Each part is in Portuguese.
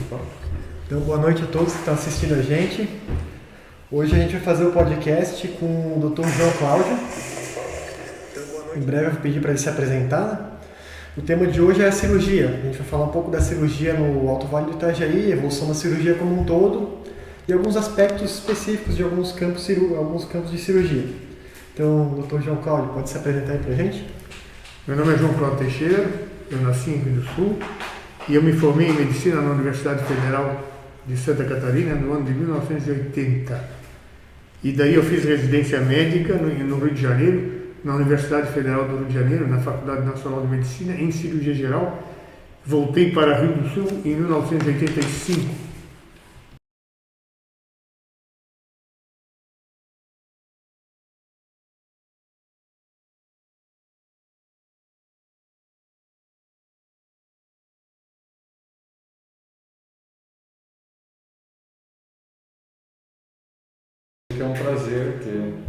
Então, boa noite a todos que estão assistindo a gente. Hoje a gente vai fazer o podcast com o Dr. João Cláudio. Em breve eu vou pedir para ele se apresentar. O tema de hoje é a cirurgia. A gente vai falar um pouco da cirurgia no Alto Vale do Itajaí, evolução da cirurgia como um todo e alguns aspectos específicos de alguns campos de cirurgia. Então, Dr. João Cláudio, pode se apresentar aí para a gente? Meu nome é João Cláudio Teixeira, eu nasci em Rio do Sul e eu me formei em Medicina na Universidade Federal de Santa Catarina no ano de 1980. E daí eu fiz residência médica no Rio de Janeiro, na Universidade Federal do Rio de Janeiro, na Faculdade Nacional de Medicina, em Cirurgia Geral. Voltei para Rio do Sul em 1985. É um prazer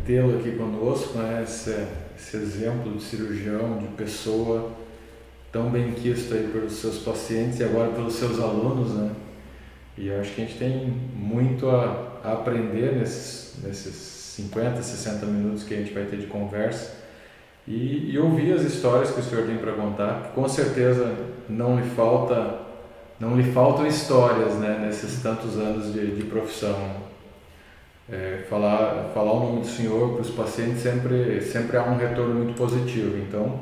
tê-lo aqui conosco, né? Esse exemplo de cirurgião, de pessoa tão bem quisto aí pelos seus pacientes e agora pelos seus alunos, né? E eu acho que a gente tem muito a aprender nesses 50, 60 minutos que a gente vai ter de conversa e ouvir as histórias que o senhor tem para contar, que com certeza não lhe faltam histórias, né? Nesses tantos anos de profissão. Falar o nome do senhor para os pacientes sempre há um retorno muito positivo. Então,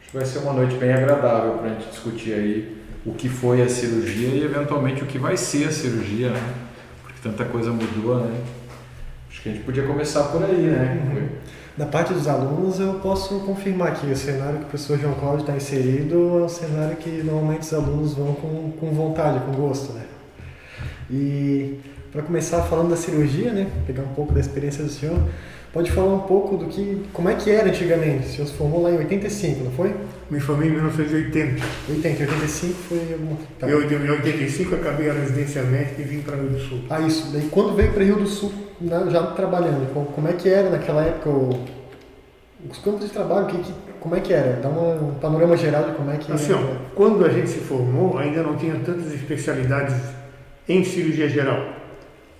acho que vai ser uma noite bem agradável para a gente discutir aí o que foi a cirurgia e eventualmente o que vai ser a cirurgia, né? Porque tanta coisa mudou, né? Acho que a gente podia começar por aí, né? Da parte dos alunos, eu posso confirmar que o cenário que o professor João Cláudio está inserido é um cenário que normalmente os alunos vão com vontade, com gosto, né? E para começar falando da cirurgia, né, pegar um pouco da experiência do senhor, pode falar um pouco como é que era antigamente? O senhor se formou lá em 85, não foi? Me formei em 1980. 85 foi alguma... Tá. Em 85 acabei a residência médica e vim para Rio do Sul. Ah, isso. Daí quando veio para Rio do Sul, né, já trabalhando, como é que era naquela época os campos de trabalho, como é que era? Dá um panorama geral de como é que assim, era. Quando a gente se formou, ainda não tinha tantas especialidades em cirurgia geral.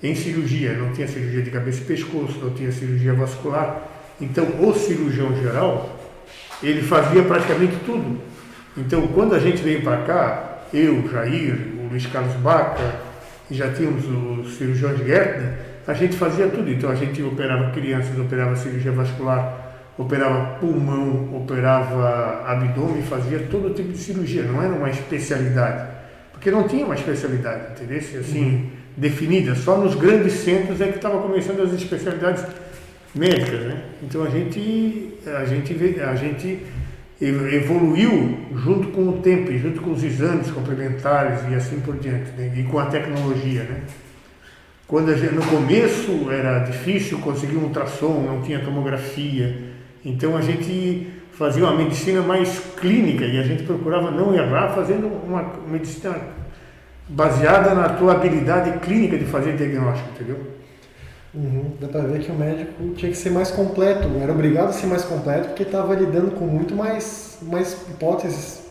Em cirurgia, não tinha cirurgia de cabeça e pescoço, não tinha cirurgia vascular. Então, o cirurgião geral, ele fazia praticamente tudo. Então, quando a gente veio para cá, eu, Jair, o Luiz Carlos Baca, e já tínhamos o cirurgião de Gärtner, a gente fazia tudo. Então, a gente operava crianças, operava cirurgia vascular, operava pulmão, operava abdômen, fazia todo tipo de cirurgia. Não era uma especialidade, porque não tinha uma especialidade, entendeu? Assim, definida. Só nos grandes centros é que estava começando as especialidades médicas, né? Então a gente evoluiu junto com o tempo, e junto com os exames complementares e assim por diante, né? E com a tecnologia, né? No começo era difícil conseguir um ultrassom, não tinha tomografia, então a gente fazia uma medicina mais clínica e a gente procurava não errar fazendo uma medicina baseada na tua habilidade clínica de fazer diagnóstico, entendeu? Dá para ver que o médico tinha que ser mais completo, era obrigado a ser mais completo porque estava lidando com muito mais hipóteses,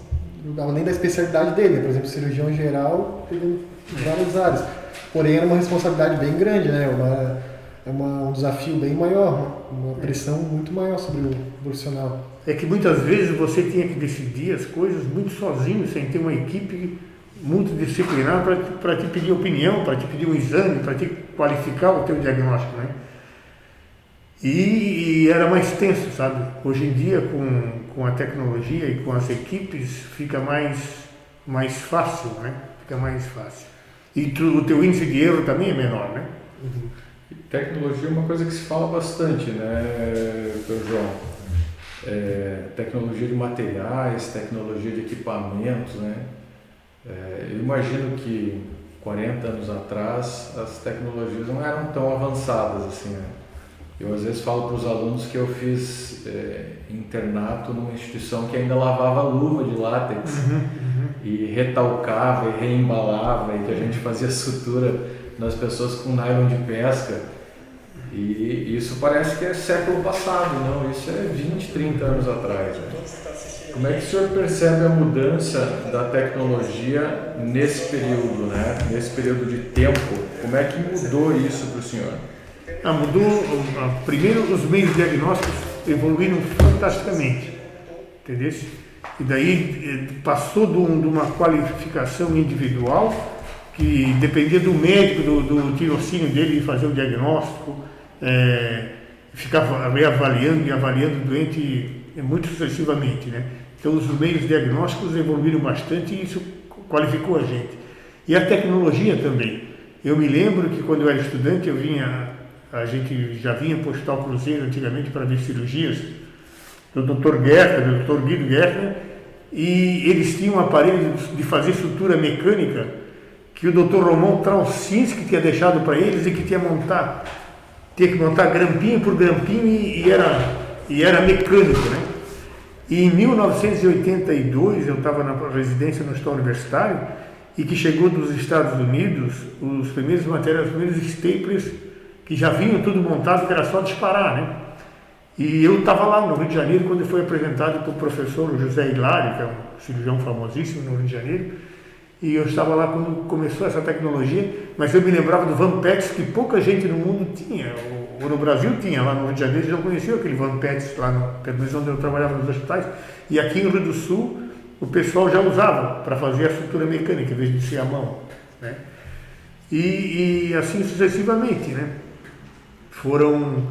além da especialidade dele, por exemplo, cirurgião geral, pegando várias áreas. Porém, era uma responsabilidade bem grande, né? Um desafio bem maior, uma pressão muito maior sobre o profissional. É que muitas vezes você tinha que decidir as coisas muito sozinho, sem ter uma equipe multidisciplinar para te pedir opinião, para te pedir um exame, para te qualificar o teu diagnóstico, né? E era mais tenso, sabe? Hoje em dia, com a tecnologia e com as equipes, fica mais fácil, né? Fica mais fácil. E o teu índice de erro também é menor, né? Tecnologia é uma coisa que se fala bastante, né, Dr. João? Tecnologia de materiais, tecnologia de equipamentos, né? Eu imagino que 40 anos atrás as tecnologias não eram tão avançadas assim, né? Eu às vezes falo para os alunos que eu fiz internato numa instituição que ainda lavava luva de látex e retalcava e reembalava e que a gente fazia sutura nas pessoas com nylon de pesca e isso parece que é século passado, não? Isso é 20, 30 anos atrás, né? Então você está assistindo Como é que o senhor percebe a mudança da tecnologia nesse período, né? Nesse período de tempo? Como é que mudou isso para o senhor? Mudou. Primeiro, os meios diagnósticos evoluíram fantasticamente, entendeu? E daí passou de uma qualificação individual que dependia do médico, do tirocínio dele de fazer o diagnóstico, ficava reavaliando e avaliando o doente muito sucessivamente, né? Então os meios diagnósticos evoluíram bastante e isso qualificou a gente. E a tecnologia também. Eu me lembro que quando eu era estudante a gente já vinha para o Hospital Cruzeiro antigamente para ver cirurgias do Dr. Gertner, do Dr. Guido Gertner, e eles tinham um aparelho de fazer sutura mecânica que o Dr. Romão Traucinski tinha deixado para eles e que tinha que montar grampinho por grampinho e era mecânico, né? E em 1982 eu estava na residência no Hospital Universitário e que chegou dos Estados Unidos os primeiros materiais, os primeiros staplers que já vinham tudo montado, que era só disparar, né? E eu estava lá no Rio de Janeiro quando foi apresentado pelo professor José Hilário, que é um cirurgião famosíssimo no Rio de Janeiro, e eu estava lá quando começou essa tecnologia, mas eu me lembrava do Van Petz, que pouca gente no mundo tinha, ou no Brasil tinha, lá no Rio de Janeiro eles não conheciam aquele Van Petz, lá no onde eu trabalhava nos hospitais, e aqui no Rio do Sul o pessoal já usava para fazer a sutura mecânica, em vez de ser à mão, né? E assim sucessivamente, né? Foram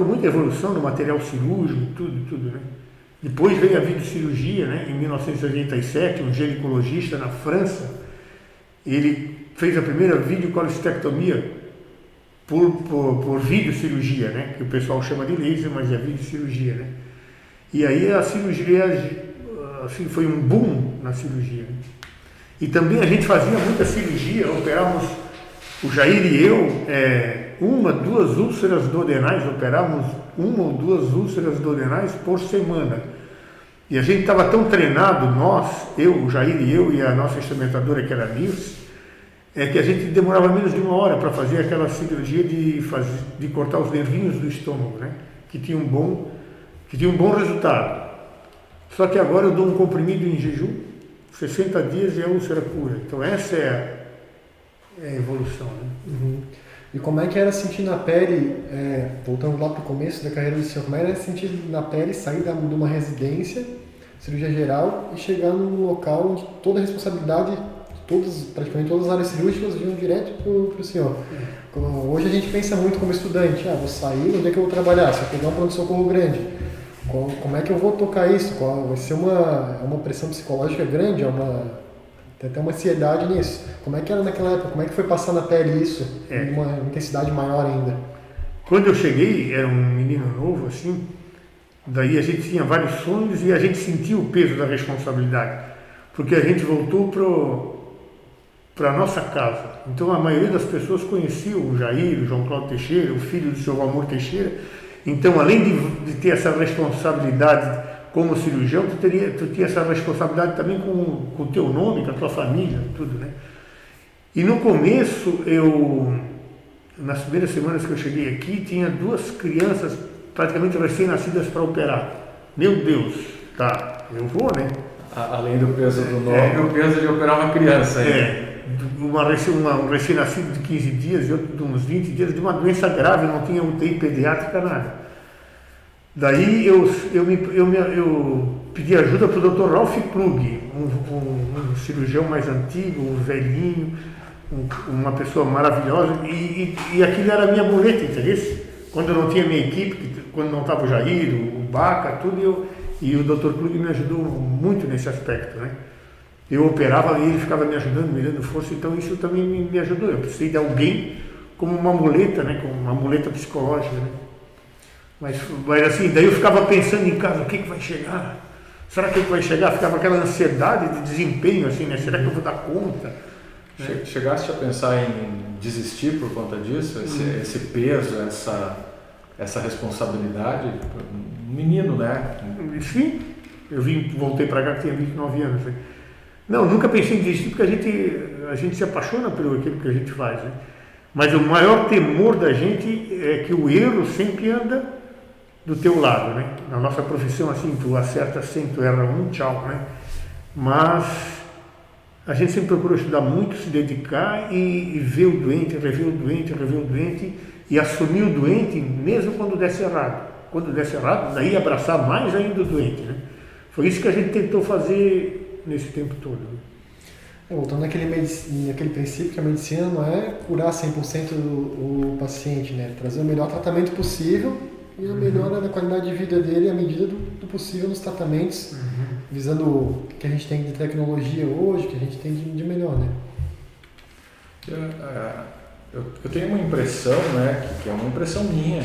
muita evolução no material cirúrgico, tudo, né? Depois veio a videocirurgia, né? Em 1987, um ginecologista na França, ele fez a primeira videocolestectomia por videocirurgia, né? Que o pessoal chama de laser, mas é videocirurgia, né? E aí a cirurgia, assim, foi um boom na cirurgia, né? E também a gente fazia muita cirurgia, operávamos, o Jair e eu, uma, duas úlceras duodenais, operávamos uma ou duas úlceras duodenais por semana. E a gente estava tão treinado, o Jair e eu e a nossa instrumentadora, que era a Nilce, que a gente demorava menos de 1 hora para fazer aquela cirurgia de cortar os nervinhos do estômago, né? Que tinha um bom resultado. Só que agora eu dou um comprimido em jejum, 60 dias e a úlcera cura. Então essa é a evolução, né? Uhum. E como é que era sentir na pele, voltando lá para o começo da carreira do senhor, como era sentir na pele sair de uma residência, cirurgia geral, e chegar num local onde toda a responsabilidade, praticamente todas as áreas cirúrgicas vinham direto para o senhor? Hoje a gente pensa muito como estudante, vou sair, onde é que eu vou trabalhar? Se eu pegar um pronto-socorro grande, como é que eu vou tocar isso? Vai ser uma pressão psicológica grande, tem até uma ansiedade nisso. Como é que era naquela época? Como é que foi passar na pele isso? Uma intensidade maior ainda? Quando eu cheguei, era um menino novo, assim, daí a gente tinha vários sonhos e a gente sentia o peso da responsabilidade, porque a gente voltou para a nossa casa. Então a maioria das pessoas conhecia o Jair, o João Cláudio Teixeira, o filho do seu Valmor Teixeira. Então, além de ter essa responsabilidade como cirurgião, tu tinha essa responsabilidade também com o teu nome, com a tua família, tudo, né? E no começo, nas primeiras semanas que eu cheguei aqui, tinha 2 crianças praticamente recém-nascidas para operar. Meu Deus, eu vou, né? Além do peso do nome, o peso de operar uma criança. Um recém-nascido de 15 dias e outro de uns 20 dias, de uma doença grave, não tinha UTI pediátrica, nada. Daí eu pedi ajuda para o Dr. Ralph Klug, um cirurgião mais antigo, um velhinho, uma pessoa maravilhosa, e aquilo era a minha muleta, entendeu? Quando eu não tinha minha equipe, quando não estava o Jair, o Baca, tudo, e o Dr. Klug me ajudou muito nesse aspecto, né? Eu operava e ele ficava me ajudando, me dando força, então isso também me ajudou. Eu precisei de alguém como uma muleta, né? Como uma muleta psicológica, né? Mas assim, daí eu ficava pensando em casa, o que vai chegar? Será que vai chegar? Ficava aquela ansiedade de desempenho, assim, né? Será que eu vou dar conta? Chegaste a pensar em desistir por conta disso? Esse peso, essa responsabilidade? Um menino, né? Sim, voltei para cá que tinha 29 anos. Né? Não, nunca pensei em desistir porque a gente se apaixona pelo aquilo que a gente faz, né? Mas o maior temor da gente é que o erro sempre anda do teu lado, né? Na nossa profissão, assim, tu acerta 100, tu erra um, tchau, né? Mas a gente sempre procura estudar muito, se dedicar e ver o doente, rever o doente e assumir o doente mesmo quando desse errado. Quando desse errado, daí abraçar mais ainda o doente, né? Foi isso que a gente tentou fazer nesse tempo todo, né? Voltando naquele princípio que a medicina não é curar 100% o paciente, né? Trazer o melhor tratamento possível e a melhora da qualidade de vida dele à medida do possível nos tratamentos, visando o que a gente tem de tecnologia hoje, o que a gente tem de melhor, né? Eu tenho uma impressão, né, que é uma impressão minha,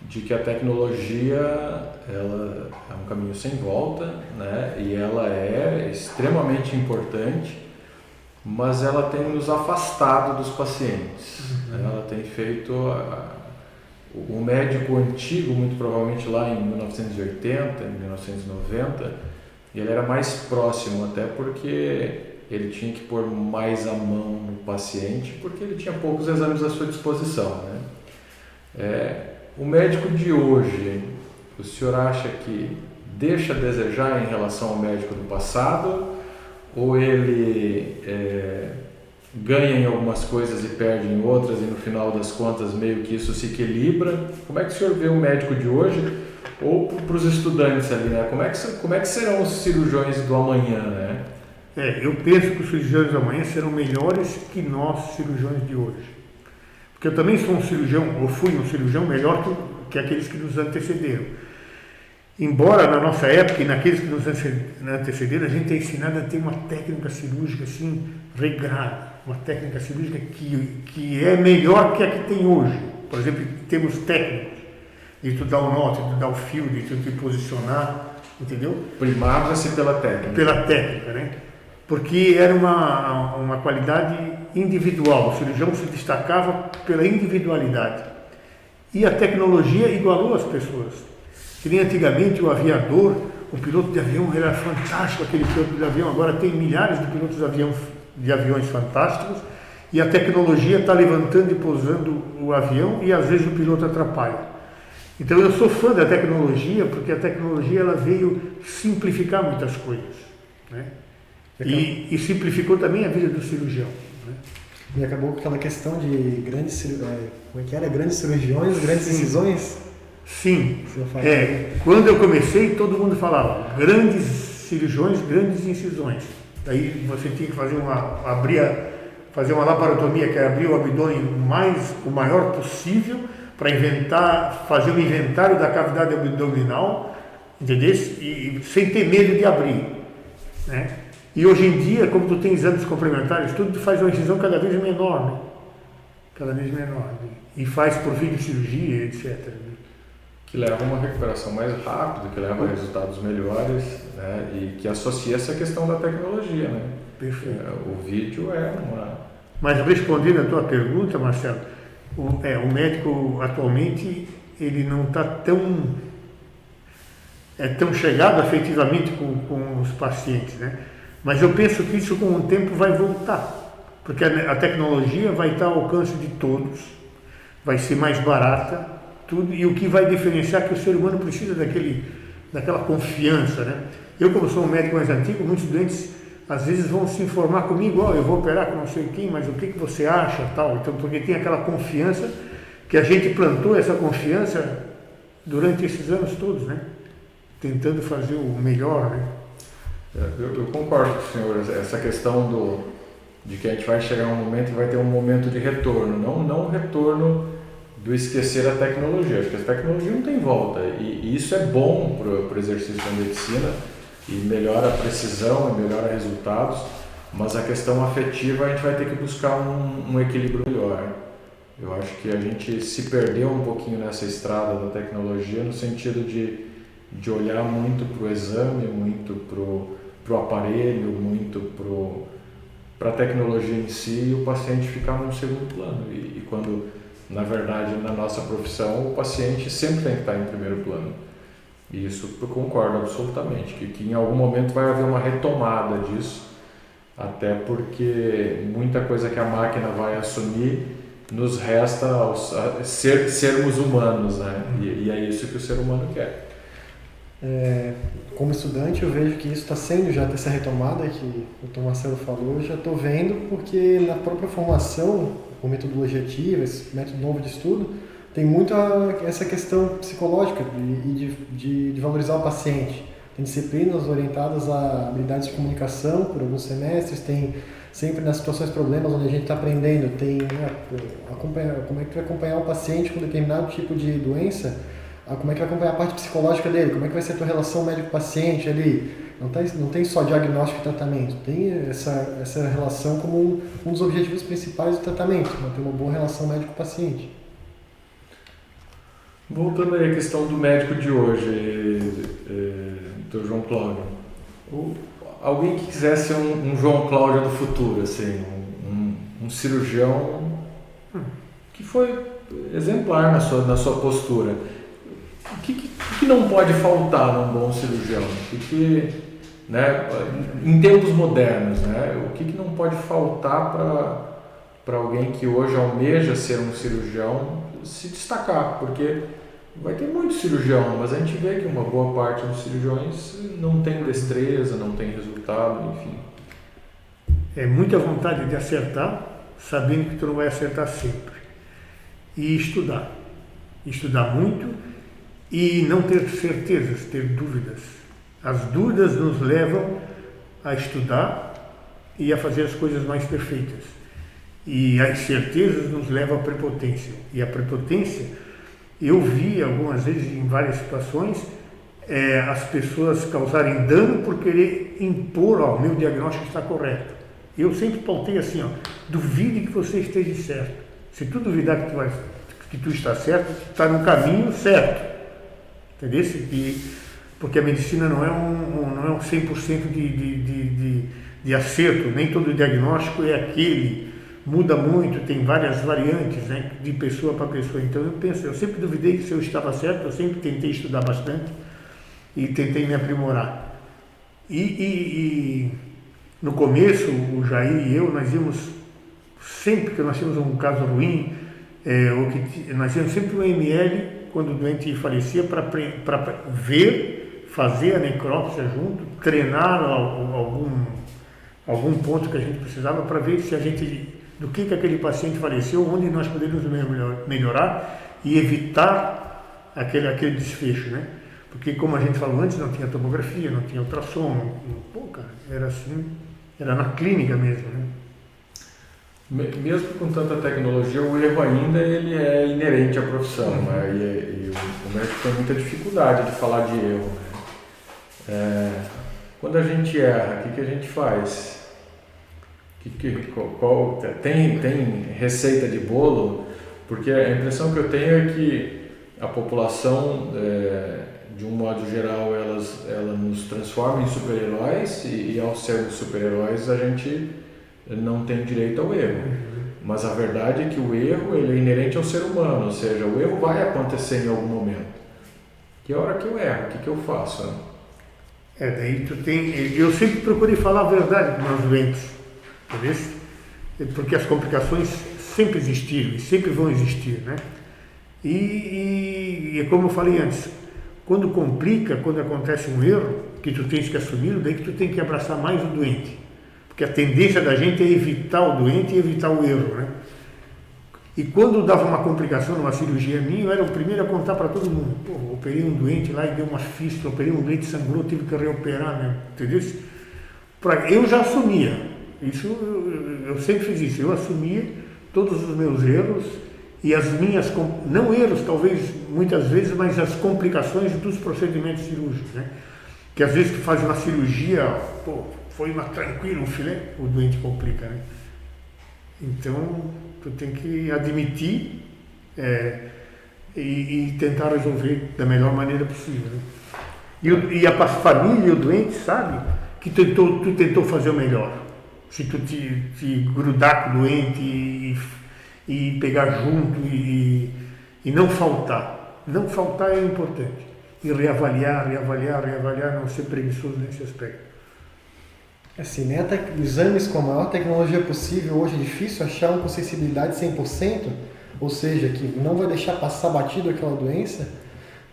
de que a tecnologia ela é um caminho sem volta, né, e ela é extremamente importante, mas ela tem nos afastado dos pacientes. Ela tem feito o médico antigo, muito provavelmente lá em 1980, 1990, ele era mais próximo, até porque ele tinha que pôr mais a mão no paciente, porque ele tinha poucos exames à sua disposição, né? O médico de hoje, o senhor acha que deixa a desejar em relação ao médico do passado, ou ele ganha em algumas coisas e perde em outras, e no final das contas meio que isso se equilibra? Como é que o senhor vê o médico de hoje, ou para os estudantes ali, né? Como é que serão os cirurgiões do amanhã, né? Eu penso que os cirurgiões do amanhã serão melhores que nós, cirurgiões de hoje. Porque eu também sou um cirurgião, ou fui um cirurgião melhor que aqueles que nos antecederam. Embora na nossa época e naqueles que nos antecederam, a gente é ensinado a ter uma técnica cirúrgica assim, regrada, uma técnica cirúrgica que é melhor que a que tem hoje. Por exemplo, temos técnicos de tu dar o nó, de tu dar o fio, de tu te posicionar, entendeu? Primava-se pela técnica. Pela técnica, né? Porque era uma qualidade individual, o cirurgião se destacava pela individualidade. E a tecnologia igualou as pessoas. Que nem antigamente o aviador, o piloto de avião era fantástico, aquele piloto de avião, agora tem milhares de pilotos de aviões fantásticos, e a tecnologia está levantando e pousando o avião e às vezes o piloto atrapalha. Então eu sou fã da tecnologia, porque a tecnologia ela veio simplificar muitas coisas, né? E simplificou também a vida do cirurgião, né? E acabou com aquela questão de grandes cirurgiões, grandes incisões? Sim. Quando eu comecei, todo mundo falava grandes cirurgiões, grandes incisões. Daí você tinha que fazer uma laparotomia, que é abrir o abdômen o maior possível, para fazer um inventário da cavidade abdominal, entendeu? E sem ter medo de abrir, né? E hoje em dia, como tu tem exames complementares, tu faz uma incisão cada vez menor, né? Cada vez menor, né? E faz por videocirurgia, etc, né? Que leva a uma recuperação mais rápida, que leva a resultados melhores, né? E que associa essa questão da tecnologia, né? Perfeito. O vídeo é uma... Mas respondendo a tua pergunta, Marcelo, o médico atualmente ele não está tão chegado afetivamente com os pacientes, né? Mas eu penso que isso com o tempo vai voltar, porque a tecnologia vai estar ao alcance de todos, vai ser mais barata, tudo, e o que vai diferenciar é que o ser humano precisa daquela confiança, né? Eu, como sou um médico mais antigo, muitos doentes às vezes vão se informar comigo, eu vou operar com não sei quem, mas o que você acha, tal. Então, porque tem aquela confiança, que a gente plantou essa confiança durante esses anos todos, né? Tentando fazer o melhor, né? Eu concordo com o senhor, essa questão de que a gente vai chegar um momento e vai ter um momento de retorno, não um retorno do esquecer a tecnologia. Acho que a tecnologia não tem volta, e isso é bom para o exercício da medicina, e melhora a precisão, e melhora resultados, mas a questão afetiva a gente vai ter que buscar um equilíbrio melhor. Eu acho que a gente se perdeu um pouquinho nessa estrada da tecnologia, no sentido de olhar muito para o exame, muito para o aparelho, muito para a tecnologia em si, e o paciente ficar num segundo plano. E quando, na verdade, na nossa profissão, o paciente sempre tem que estar em primeiro plano. E isso eu concordo absolutamente, que em algum momento vai haver uma retomada disso, até porque muita coisa que a máquina vai assumir nos resta sermos humanos, né? E é isso que o ser humano quer. Como estudante, eu vejo que isso está sendo já essa retomada que o Dr. Marcelo falou, eu já estou vendo, porque na própria formação, com metodologia ativa, esse método novo de estudo, tem muito essa questão psicológica de valorizar o paciente. Tem disciplinas orientadas a habilidades de comunicação por alguns semestres, tem sempre nas situações problemas onde a gente está aprendendo, tem como é que vai acompanhar o paciente com determinado tipo de doença, como é que vai acompanhar a parte psicológica dele, como é que vai ser a tua relação médico-paciente ali. Não tem só diagnóstico e tratamento, tem essa relação como um dos objetivos principais do tratamento, manter uma boa relação médico-paciente. Voltando aí à questão do médico de hoje, Dr. João Cláudio, alguém que quisesse um João Cláudio do futuro, assim, um cirurgião que foi exemplar na sua postura, o que não pode faltar num bom cirurgião? Né, em tempos modernos, né, o que não pode faltar para alguém que hoje almeja ser um cirurgião se destacar? Porque vai ter muito cirurgião, mas a gente vê que uma boa parte dos cirurgiões não tem destreza, não tem resultado, enfim. É muita vontade de acertar, sabendo que tu não vai acertar sempre. E estudar. Estudar muito e não ter certezas, ter dúvidas. As dúvidas nos levam a estudar e a fazer as coisas mais perfeitas. E as certezas nos levam à prepotência. E a prepotência, eu vi algumas vezes em várias situações, as pessoas causarem dano por querer impor, meu diagnóstico está correto. Eu sempre pautei assim, duvide que você esteja certo. Se tu duvidar que tu está certo, tu está no caminho certo. Entendeu? Porque a medicina não é um 100% de acerto, nem todo diagnóstico é aquele, muda muito, tem várias variantes, né, de pessoa para pessoa. Então eu sempre duvidei se eu estava certo, eu sempre tentei estudar bastante e tentei me aprimorar. E no começo, o Jair e eu, nós íamos, sempre que nós tínhamos um caso ruim, nós íamos sempre um ML, quando o doente falecia, para ver, fazer a necrópsia junto, treinar algum ponto que a gente precisava para ver se do que aquele paciente faleceu, onde nós poderíamos melhorar e evitar aquele desfecho, né? Porque, como a gente falou antes, não tinha tomografia, não tinha ultrassom, era assim, era na clínica mesmo, né? Mesmo com tanta tecnologia, o erro ainda ele é inerente à profissão, né? E o médico tem muita dificuldade de falar de erro, né? Quando a gente erra, o que a gente faz? Tem receita de bolo? Porque a impressão que eu tenho é que a população, de um modo geral, ela nos transforma em super-heróis e ao sermos super-heróis a gente não tem direito ao erro. Mas a verdade é que o erro ele é inerente ao ser humano, ou seja, o erro vai acontecer em algum momento. Que hora que eu erro? O que eu faço? Daí eu sempre procurei falar a verdade para os meus doentes, entendeu? Porque as complicações sempre existiram e sempre vão existir, né? E como eu falei antes, quando complica, quando acontece um erro, que tu tens que assumir, daí que tu tem que abraçar mais o doente. Porque a tendência da gente é evitar o doente e evitar o erro, né? E quando dava uma complicação numa cirurgia minha, eu era o primeiro a contar para todo mundo. Operei um doente lá e deu uma fístula, operei um doente, sangrou, tive que reoperar, né? Entendeu? Eu já assumia, isso eu sempre fiz isso, eu assumia todos os meus erros e as minhas, não erros talvez muitas vezes, mas as complicações dos procedimentos cirúrgicos, né? Que às vezes tu faz uma cirurgia, foi tranquilo, um filé, o doente complica, né? Então, tu tem que admitir e tentar resolver da melhor maneira possível, né? E a família e o doente sabe que tu tentou fazer o melhor. Se tu te grudar com o doente e pegar junto e não faltar. Não faltar é importante. E reavaliar, não ser preguiçoso nesse aspecto. Assim, né, exames com a maior tecnologia possível, hoje é difícil achar um com sensibilidade 100%, ou seja, que não vai deixar passar batido aquela doença.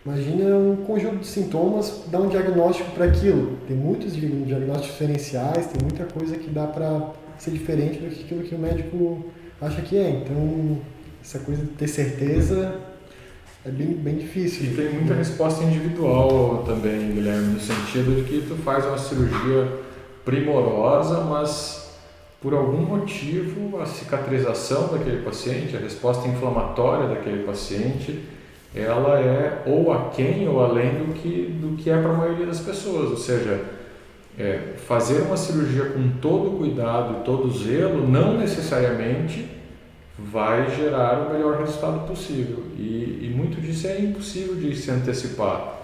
Imagina um conjunto de sintomas, dar um diagnóstico para aquilo. Tem muitos diagnósticos diferenciais, tem muita coisa que dá para ser diferente do que aquilo que o médico acha que é. Então, essa coisa de ter certeza é bem difícil. E tem muita resposta individual também, Guilherme, no sentido de que tu faz uma cirurgia primorosa, mas por algum motivo a cicatrização daquele paciente, a resposta inflamatória daquele paciente, ela é ou aquém ou além do que é para a maioria das pessoas. Ou seja, fazer uma cirurgia com todo o cuidado e todo o zelo não necessariamente vai gerar o melhor resultado possível. E muito disso é impossível de se antecipar.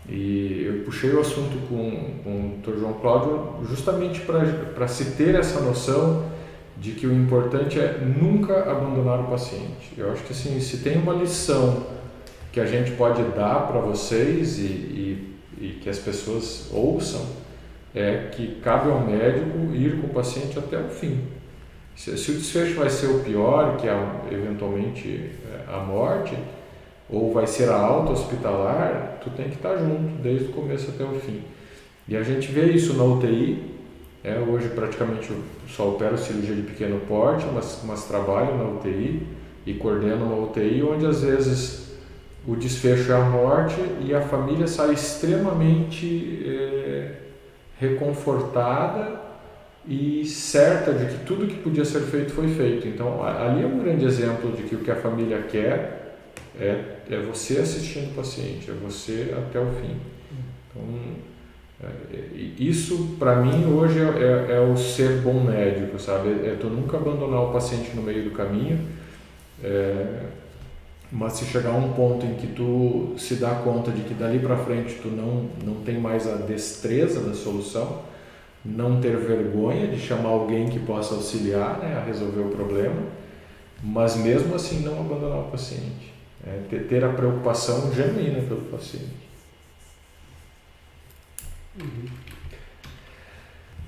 E eu puxei o assunto com o Dr. João Cláudio justamente para se ter essa noção de que o importante é nunca abandonar o paciente. Eu acho que assim, se tem uma lição que a gente pode dar para vocês e que as pessoas ouçam, é que cabe ao médico ir com o paciente até o fim. Se o desfecho vai ser o pior, que é eventualmente a morte, ou vai ser a alta hospitalar, tu tem que estar junto desde o começo até o fim. E a gente vê isso na UTI, hoje praticamente eu só opero cirurgia de pequeno porte, mas trabalho na UTI e coordeno uma UTI onde às vezes o desfecho é a morte e a família sai extremamente reconfortada e certa de que tudo que podia ser feito foi feito. Então ali é um grande exemplo de que o que a família quer é você assistindo o paciente, é você até o fim. Então, isso para mim hoje é o ser bom médico, sabe? É tu nunca abandonar o paciente no meio do caminho, mas se chegar a um ponto em que tu se dá conta de que dali para frente tu não tem mais a destreza da solução, não ter vergonha de chamar alguém que possa auxiliar, né, a resolver o problema, mas mesmo assim não abandonar o paciente. Ter a preocupação genuína pelo paciente.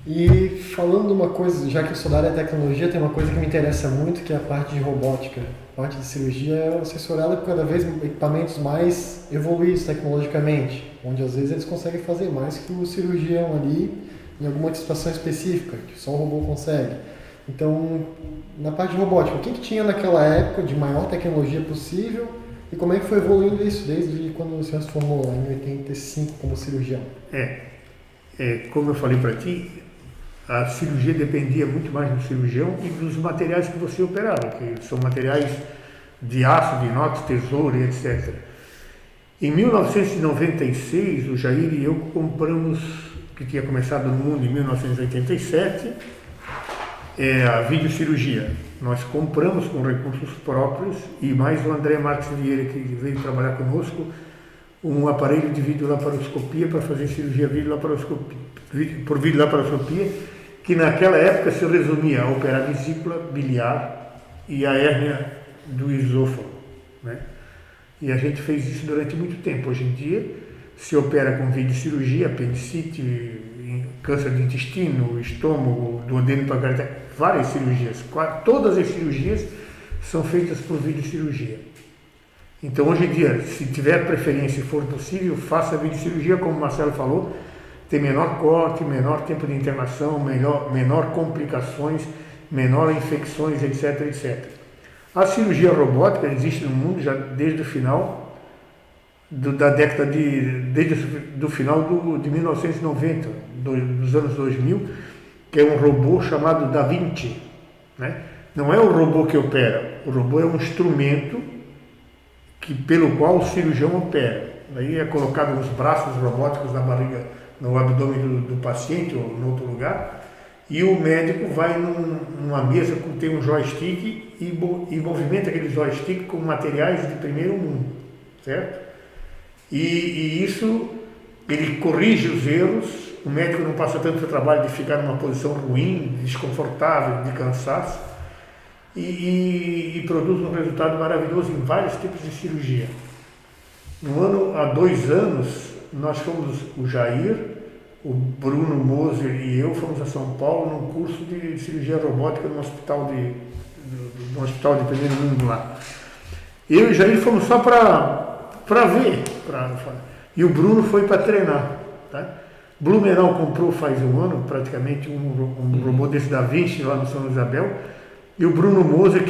E falando de uma coisa, já que eu sou da área de tecnologia, tem uma coisa que me interessa muito, que é a parte de robótica. A parte de cirurgia é assessorada por cada vez equipamentos mais evoluídos tecnologicamente, onde às vezes eles conseguem fazer mais que o cirurgião ali em alguma situação específica, que só o robô consegue. Então, na parte de robótica, o que tinha naquela época de maior tecnologia possível e como é que foi evoluindo isso desde quando o senhor se formou lá em 85 como cirurgião? Como eu falei para ti, a cirurgia dependia muito mais do cirurgião e dos materiais que você operava, que são materiais de aço, de inox, tesouro e etc. Em 1996, o Jair e eu compramos, que tinha começado no mundo em 1987, a videocirurgia. Nós compramos com recursos próprios e mais o André Marques Vieira, que veio trabalhar conosco, um aparelho de videolaparoscopia para fazer cirurgia por videolaparoscopia, que naquela época se resumia a operar a vesícula biliar e a hérnia do esôfago, né? E a gente fez isso durante muito tempo. Hoje em dia se opera com videocirurgia, apendicite, câncer de intestino, estômago, duodeno pancreatário, várias cirurgias. Todas as cirurgias são feitas por videocirurgia. Então, hoje em dia, se tiver preferência e for possível, faça a videocirurgia, como o Marcelo falou, tem menor corte, menor tempo de internação, menor complicações, menor infecções, etc, etc. A cirurgia robótica existe no mundo já desde o final da década do final de 1990, dos anos 2000, que é um robô chamado Da Vinci, né? Não é o robô que opera, o robô é um instrumento pelo qual o cirurgião opera. Daí é colocado os braços robóticos na barriga, no abdômen do paciente ou em outro lugar, e o médico vai numa mesa que tem um joystick e movimenta aquele joystick com materiais de primeiro mundo, certo? E isso, ele corrige os erros, o médico não passa tanto trabalho de ficar numa posição ruim, desconfortável, de cansaço, e produz um resultado maravilhoso em vários tipos de cirurgia. Há 2 anos, nós fomos o Jair, o Bruno Moser e eu fomos a São Paulo num curso de cirurgia robótica num hospital de primeiro mundo lá. Eu e Jair fomos só para ver. E o Bruno foi para treinar. Tá? Blumenau comprou faz um ano praticamente um robô desse da Vinci lá no São Isabel. E o Bruno Moser,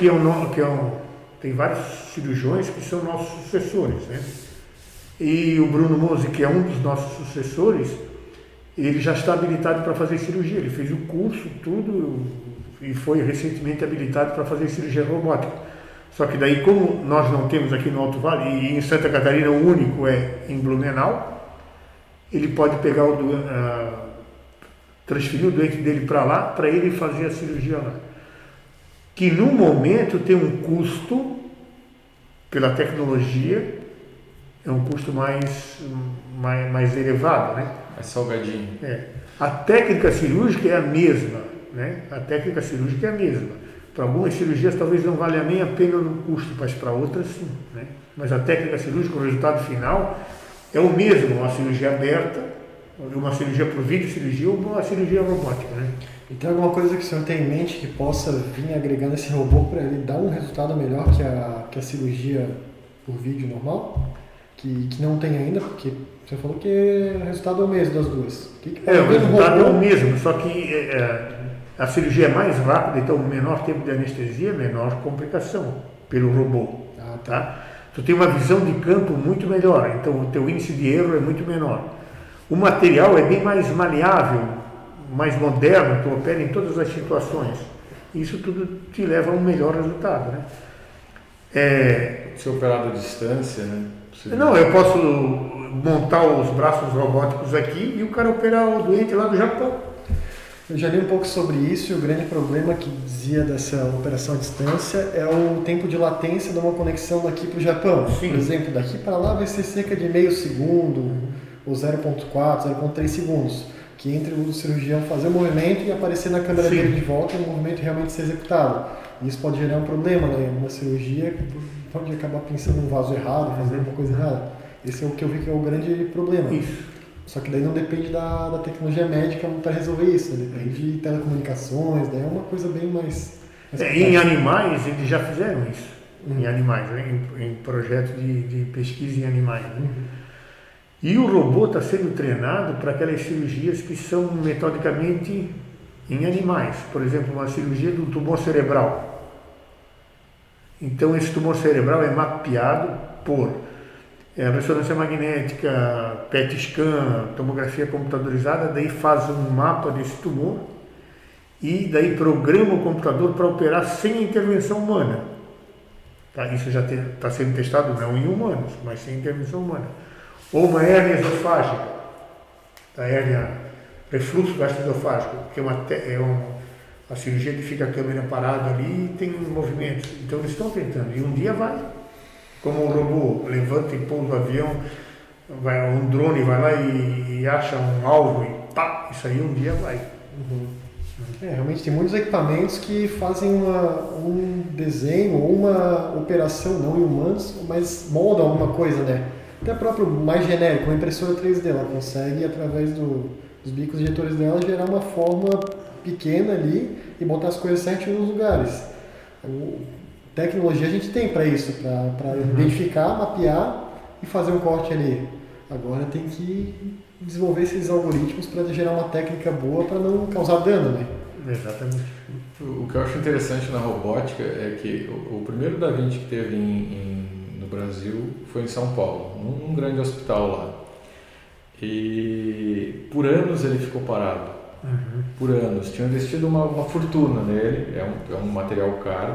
tem vários cirurgiões que são nossos sucessores, né? E o Bruno Moser, que é um dos nossos sucessores, ele já está habilitado para fazer cirurgia. Ele fez o curso, tudo, e foi recentemente habilitado para fazer cirurgia robótica. Só que daí, como nós não temos aqui no Alto Vale, e em Santa Catarina o único é em Blumenau, ele pode pegar transferir o doente dele para lá, para ele fazer a cirurgia lá. Que no momento tem um custo, pela tecnologia, é um custo mais elevado, né? É salgadinho. A técnica cirúrgica é a mesma, né? A técnica cirúrgica é a mesma. Para algumas cirurgias talvez não valha nem a pena no custo, mas para outras sim, né? Mas a técnica cirúrgica, o resultado final, é o mesmo, uma cirurgia aberta, uma cirurgia por videocirurgia ou uma cirurgia robótica, né? E tem alguma coisa que o senhor tem em mente que possa vir agregando esse robô para ele dar um resultado melhor que a cirurgia por vídeo normal? Que não tem ainda, porque você falou que o resultado é o mesmo das duas. O resultado é o mesmo, só que a cirurgia é mais rápida, então menor tempo de anestesia, menor complicação pelo robô. Tá? Tu tem uma visão de campo muito melhor, então o teu índice de erro é muito menor. O material é bem mais maleável, mais moderno, tu opera em todas as situações. Isso tudo te leva a um melhor resultado, né? Se operar à distância, né? Não, eu posso montar os braços robóticos aqui e o cara operar o doente lá do Japão. Eu já li um pouco sobre isso e o grande problema que dizia dessa operação à distância é o tempo de latência de uma conexão daqui para o Japão. Sim. Por exemplo, daqui para lá vai ser cerca de meio segundo, ou 0,4, 0,3 segundos, que entre o cirurgião fazer o movimento e aparecer na câmera dele de volta e o movimento realmente ser executado. E isso pode gerar um problema, né? Uma cirurgia pode acabar pensando num vaso errado, fazendo alguma coisa errada. Esse é o que eu vi que é o grande problema. Isso. Só que daí não depende da tecnologia médica para resolver isso, né? Depende de telecomunicações, daí é uma coisa bem mais em animais, eles já fizeram isso. Em animais, né? em projetos de pesquisa em animais. Né? E o robô está sendo treinado para aquelas cirurgias que são metodicamente em animais. Por exemplo, uma cirurgia do tumor cerebral. Então, esse tumor cerebral é mapeado por ressonância magnética, PET scan, tomografia computadorizada, daí faz um mapa desse tumor e daí programa o computador para operar sem intervenção humana. Tá? Isso já está sendo testado não em humanos, mas sem intervenção humana. Ou uma hérnia esofágica, a hérnia refluxo gastroesofágico, que a cirurgia que fica a câmera parada ali e tem movimentos. Então eles estão tentando, e um dia vai. Como o robô levanta e pousa o avião, um drone vai lá e acha um alvo e pá, isso aí um dia vai. Realmente tem muitos equipamentos que fazem um desenho ou uma operação não em humanos, mas moldam alguma coisa, né? Até próprio mais genérico, uma impressora 3D, ela consegue, através dos bicos injetores dela, gerar uma forma pequena ali e botar as coisas certinho nos lugares. Tecnologia a gente tem para isso, para identificar, mapear e fazer um corte ali. Agora tem que desenvolver esses algoritmos para gerar uma técnica boa para não causar dano, né? Exatamente. O que eu acho interessante na robótica é que o primeiro Da Vinci que teve no Brasil foi em São Paulo, num grande hospital lá. E por anos ele ficou parado. Por anos. Tinham investido uma fortuna nele, é um material caro.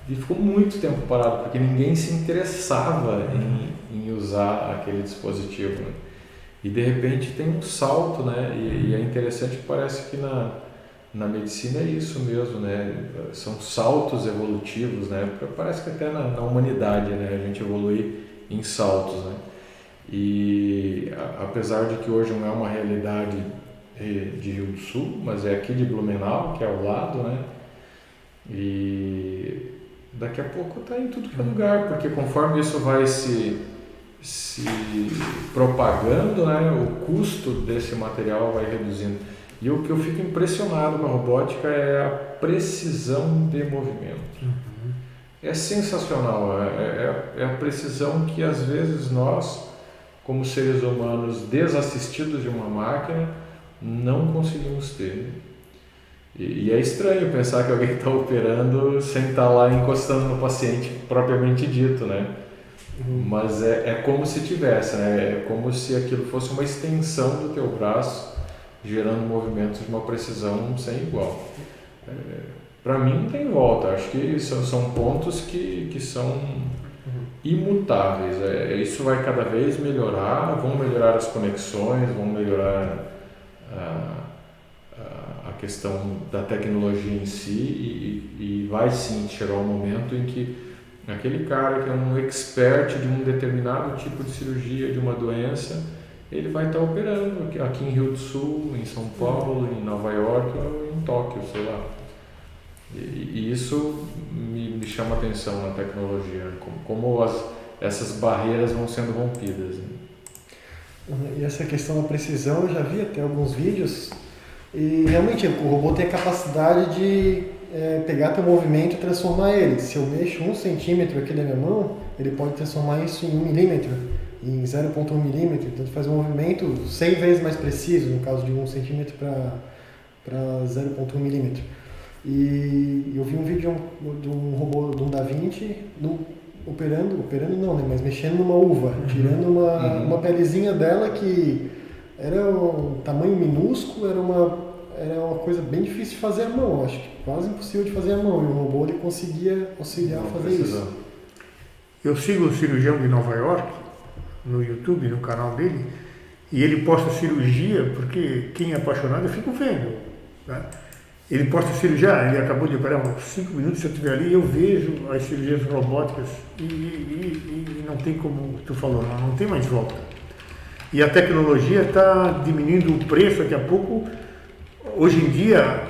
E ficou muito tempo parado, porque ninguém se interessava em usar aquele dispositivo. Né? E de repente tem um salto, né? E é interessante que parece que na medicina é isso mesmo, né? São saltos evolutivos, né? Parece que até na humanidade, né? A gente evolui em saltos, né? E apesar de que hoje não é uma realidade de Rio do Sul, mas é aqui de Blumenau, que é ao lado, né? E daqui a pouco está em tudo que é lugar, porque conforme isso vai se se propagando, né, o custo desse material vai reduzindo. E o que eu fico impressionado com a robótica é a precisão de movimento. É sensacional, é a precisão que às vezes nós, como seres humanos desassistidos de uma máquina, não conseguimos ter. E é estranho pensar que alguém está operando sem estar lá encostando no paciente propriamente dito, né? Mas é como se tivesse, né? É como se aquilo fosse uma extensão do teu braço, gerando movimentos de uma precisão sem igual. Para mim não tem volta, acho que são pontos que são imutáveis. Isso vai cada vez melhorar, vão melhorar as conexões, vão melhorar a questão da tecnologia em si e vai sim chegar um momento em que aquele cara que é um expert de um determinado tipo de cirurgia, de uma doença, ele vai estar operando aqui em Rio do Sul, em São Paulo, em Nova York ou em Tóquio, sei lá. E isso me chama a atenção na tecnologia, como essas barreiras vão sendo rompidas. Né? E essa questão da precisão, eu já vi até alguns vídeos, e realmente o robô tem a capacidade de pegar teu movimento e transformar ele. Se eu mexo 1 centímetro aqui na minha mão, ele pode transformar isso em 1 milímetro, em 0,1 milímetro, então faz um movimento 100 vezes mais preciso, no caso de 1 centímetro para 0,1 milímetro. E eu vi um vídeo de um robô, de um Da Vinci, operando não, né, mas mexendo numa uva, tirando uma pelezinha dela que era um tamanho minúsculo, era uma coisa bem difícil de fazer à mão, acho que quase impossível de fazer à mão, e o robô ele conseguia auxiliar a fazer isso. Eu sigo o cirurgião de Nova York no YouTube, no canal dele, e ele posta cirurgia, porque quem é apaixonado eu fico vendo, né? Ele posta cirurgia, ele acabou de operar uns 5 minutos, se eu estiver ali, eu vejo as cirurgias robóticas e não tem como tu falou, não tem mais volta. E a tecnologia está diminuindo o preço, daqui a pouco, hoje em dia,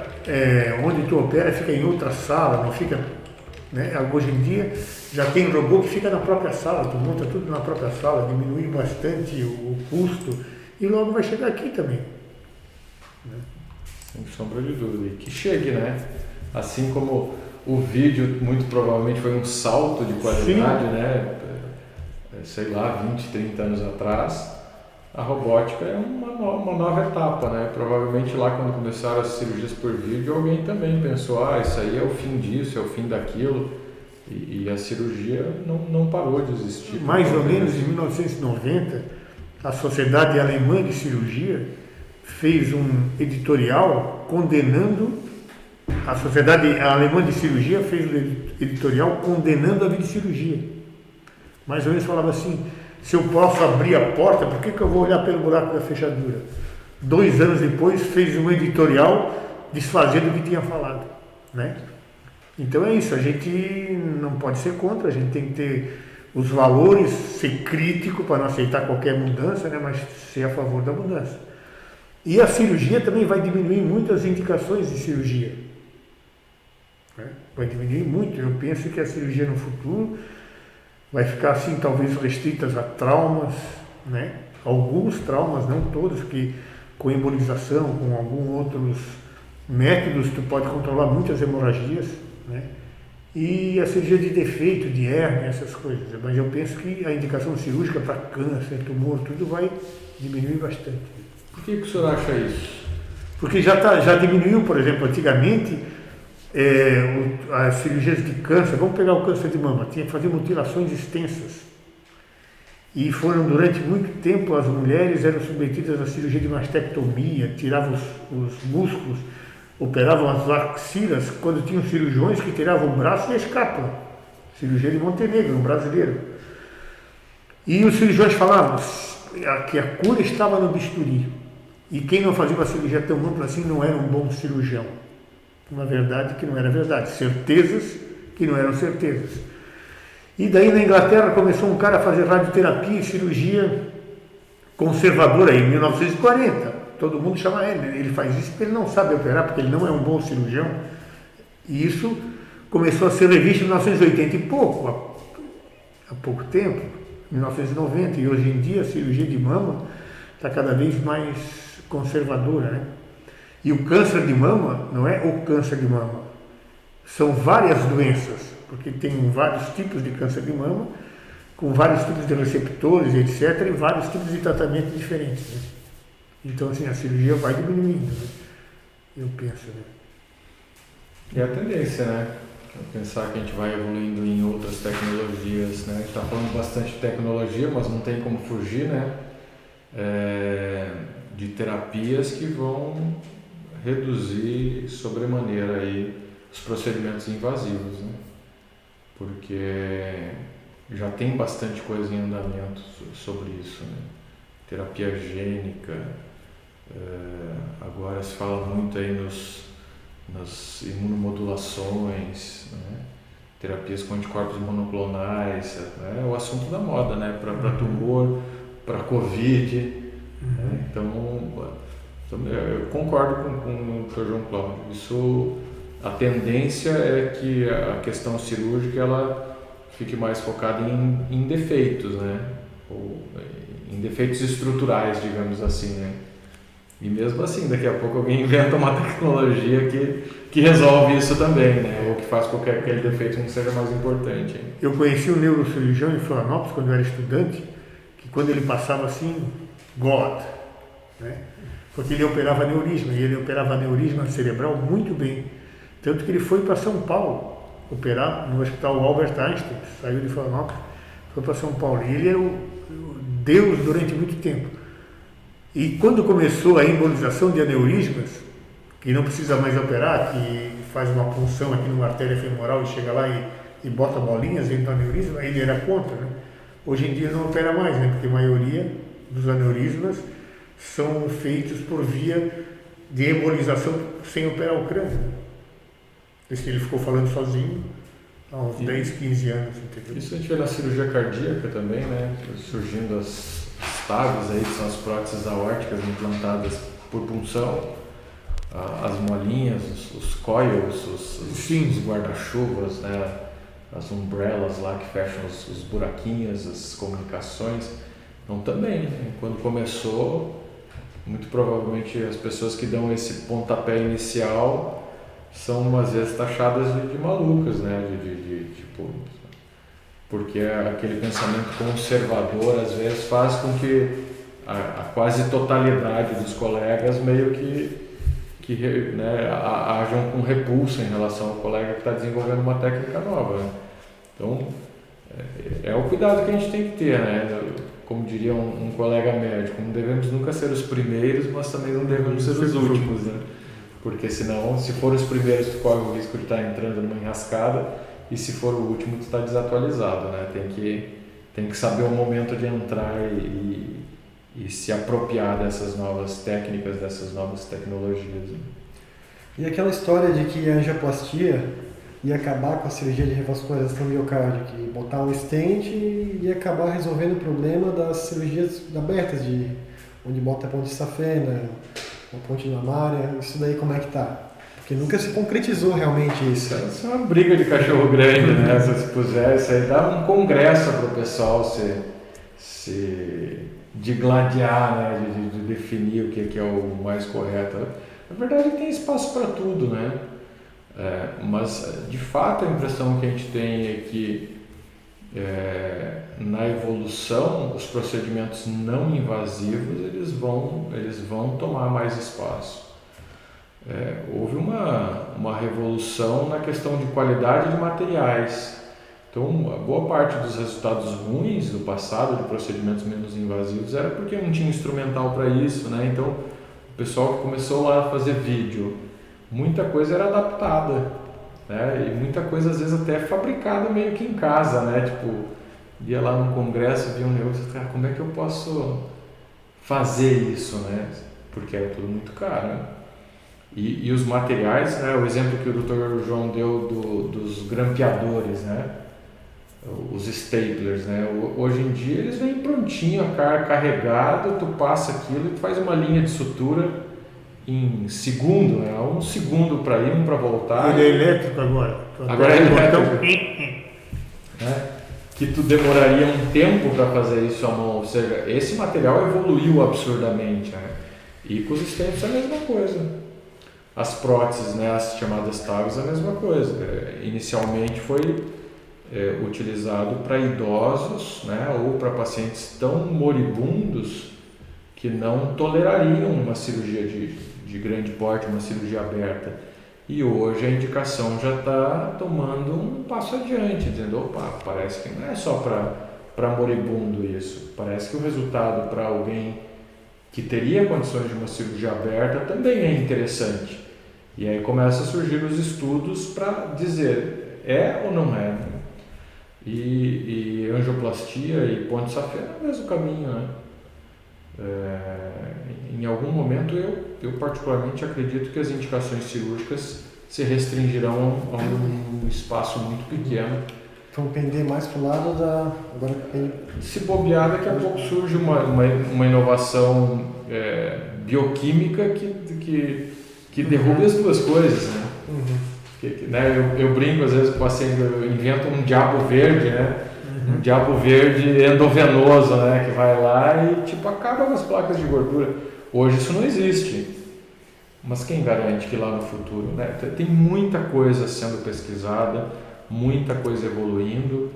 onde tu opera fica em outra sala, não fica, né? Hoje em dia já tem robô que fica na própria sala, tu monta tudo na própria sala, diminui bastante o custo e logo vai chegar aqui também. Né? Sem sombra de dúvida. E que chegue, né? Assim como o vídeo muito provavelmente foi um salto de qualidade, né? Sei lá, 20, 30 anos atrás, a robótica é uma nova etapa, né? Provavelmente lá quando começaram as cirurgias por vídeo, alguém também pensou, isso aí é o fim disso, é o fim daquilo, e a cirurgia não parou de existir. Mais ou menos em 1990, a Sociedade Alemã de Cirurgia fez um editorial condenando, a Sociedade Alemã de Cirurgia fez um editorial condenando a videocirurgia. Mais ou menos falava assim, se eu posso abrir a porta, por que eu vou olhar pelo buraco da fechadura? 2 anos depois fez um editorial desfazendo o que tinha falado, né? Então é isso, a gente não pode ser contra, a gente tem que ter os valores, ser crítico para não aceitar qualquer mudança, né? Mas ser a favor da mudança. E a cirurgia também vai diminuir muito as indicações de cirurgia. Né? Vai diminuir muito. Eu penso que a cirurgia no futuro vai ficar assim, talvez restritas a traumas, né? Alguns traumas, não todos, que com embolização, com alguns outros métodos, tu pode controlar muitas hemorragias, né? E a cirurgia de defeito, de hérnia, essas coisas. Mas eu penso que a indicação cirúrgica para câncer, tumor, tudo vai diminuir bastante. Por que o senhor acha isso? Porque já diminuiu, por exemplo, antigamente, as cirurgias de câncer, vamos pegar o câncer de mama, tinha que fazer mutilações extensas. E foram, durante muito tempo, as mulheres eram submetidas à cirurgia de mastectomia, tiravam os músculos, operavam as axilas, quando tinham cirurgiões que tiravam o braço e a escápula. Cirurgia de Montenegro, um brasileiro. E os cirurgiões falavam que a cura estava no bisturi. E quem não fazia uma cirurgia tão ampla assim não era um bom cirurgião. Uma verdade que não era verdade. Certezas que não eram certezas. E daí na Inglaterra começou um cara a fazer radioterapia e cirurgia conservadora em 1940. Todo mundo chama ele. Ele faz isso porque ele não sabe operar, porque ele não é um bom cirurgião. E isso começou a ser revisto em 1980 e pouco, há pouco tempo. 1990, e hoje em dia a cirurgia de mama está cada vez mais conservadora, né? E o câncer de mama não é o câncer de mama, são várias doenças, porque tem vários tipos de câncer de mama, com vários tipos de receptores, etc., e vários tipos de tratamento diferentes, né? Então, assim, a cirurgia vai diminuindo, né? Eu penso, né? E a tendência, né? Pensar que a gente vai evoluindo em outras tecnologias, né? A gente está falando bastante de tecnologia, mas não tem como fugir, né? De terapias que vão reduzir sobremaneira aí os procedimentos invasivos, né? Porque já tem bastante coisa em andamento sobre isso, né? Terapia gênica, agora se fala muito aí nas imunomodulações, né? Terapias com anticorpos monoclonais, né? É o assunto da moda, né? Para tumor, para Covid, né? Então, eu concordo com o Dr. João Cláudio. Isso, a tendência é que a questão cirúrgica ela fique mais focada em defeitos, né? Ou em defeitos estruturais, digamos assim, né? E mesmo assim, daqui a pouco alguém inventa uma tecnologia que resolve isso também, né? Ou que faz com que aquele defeito não seja mais importante. Eu conheci um neurocirurgião em Florianópolis quando eu era estudante, que quando ele passava assim, God, né? Porque ele operava aneurisma, e ele operava aneurisma cerebral muito bem. Tanto que ele foi para São Paulo operar no Hospital Albert Einstein, saiu de Florianópolis, foi para São Paulo. E ele era o Deus durante muito tempo. E quando começou a embolização de aneurismas, que não precisa mais operar, que faz uma punção aqui numa artéria femoral e chega lá e bota bolinhas dentro do aneurisma, ele era contra, né? Hoje em dia não opera mais, né? Porque a maioria dos aneurismas são feitos por via de embolização sem operar o crânio. Esse ele ficou falando sozinho há uns 10, 15 anos, entendeu? Isso a gente vê na cirurgia cardíaca também, né? Surgindo as TAVs aí, que são as próteses aórticas implantadas por punção, as molinhas, os coils, os guarda-chuvas, né? As umbrellas lá que fecham os buraquinhos, as comunicações. Então também, né? Quando começou, muito provavelmente as pessoas que dão esse pontapé inicial são às vezes taxadas de malucas, né? Tipo, porque aquele pensamento conservador às vezes faz com que a quase totalidade dos colegas meio que né, ajam com repulsa em relação ao colega que está desenvolvendo uma técnica nova, né? Então é o cuidado que a gente tem que ter, né? Como diria um colega médico, não devemos nunca ser os primeiros, mas também não devemos ser os últimos, né? Porque senão, se for os primeiros, tu corre o risco de estar entrando numa enrascada, e se for o último, tu está desatualizado, né? Tem que saber o momento de entrar e se apropriar dessas novas técnicas, dessas novas tecnologias, né? E aquela história de que a angioplastia ia acabar com a cirurgia de revascularização miocárdica, que botar um stent e ia acabar resolvendo o problema das cirurgias abertas, onde bota a ponte safena, a ponte mamária, isso daí como é que tá? Porque nunca se concretizou realmente isso. Isso é uma briga de cachorro grande, né? Se puser, isso aí dá um congresso para o pessoal se digladiar, né? De definir o que é o mais correto. Na verdade, tem espaço para tudo, né? Mas, de fato, a impressão que a gente tem é que na evolução, os procedimentos não invasivos eles vão tomar mais espaço. Houve uma revolução na questão de qualidade de materiais. Então, a boa parte dos resultados ruins do passado de procedimentos menos invasivos era porque não tinha instrumental para isso, né? Então, o pessoal que começou lá a fazer vídeo, muita coisa era adaptada, né? E muita coisa às vezes até fabricada meio que em casa, né? Tipo, ia lá num congresso, via um negócio, como é que eu posso fazer isso, né? Porque era tudo muito caro, né? E os materiais, né? O exemplo que o Dr. João deu dos grampeadores, né? Os staplers, né? Hoje em dia eles vêm prontinho, carregado, tu passa aquilo e tu faz uma linha de sutura em segundo, né? 1 segundo para ir, 1 para voltar. Ele é elétrico agora. Agora é elétrico. que tu demoraria um tempo para fazer isso à mão, ou seja, esse material evoluiu absurdamente, né? E com os stents é a mesma coisa. As próteses, né, as chamadas TAVs, é a mesma coisa. Inicialmente foi utilizado para idosos, né, ou para pacientes tão moribundos que não tolerariam uma cirurgia de grande porte, uma cirurgia aberta. E hoje a indicação já está tomando um passo adiante, dizendo, opa, parece que não é só para moribundo isso, parece que o resultado para alguém que teria condições de uma cirurgia aberta também é interessante. E aí começam a surgir os estudos para dizer, é ou não é? E angioplastia e ponte safena é o mesmo caminho, né? Em algum momento eu particularmente acredito que as indicações cirúrgicas se restringirão a um espaço muito pequeno. Vão pender mais para o lado da... Agora, se bobear, daqui a pouco surge uma inovação bioquímica que derrube as duas coisas, né? Eu brinco às vezes com o paciente, eu invento um diabo verde, né? Um diabo verde endovenoso, né? Que vai lá e tipo acaba com as placas de gordura. Hoje isso não existe, mas quem garante que lá no futuro, né? Tem muita coisa sendo pesquisada, muita coisa evoluindo.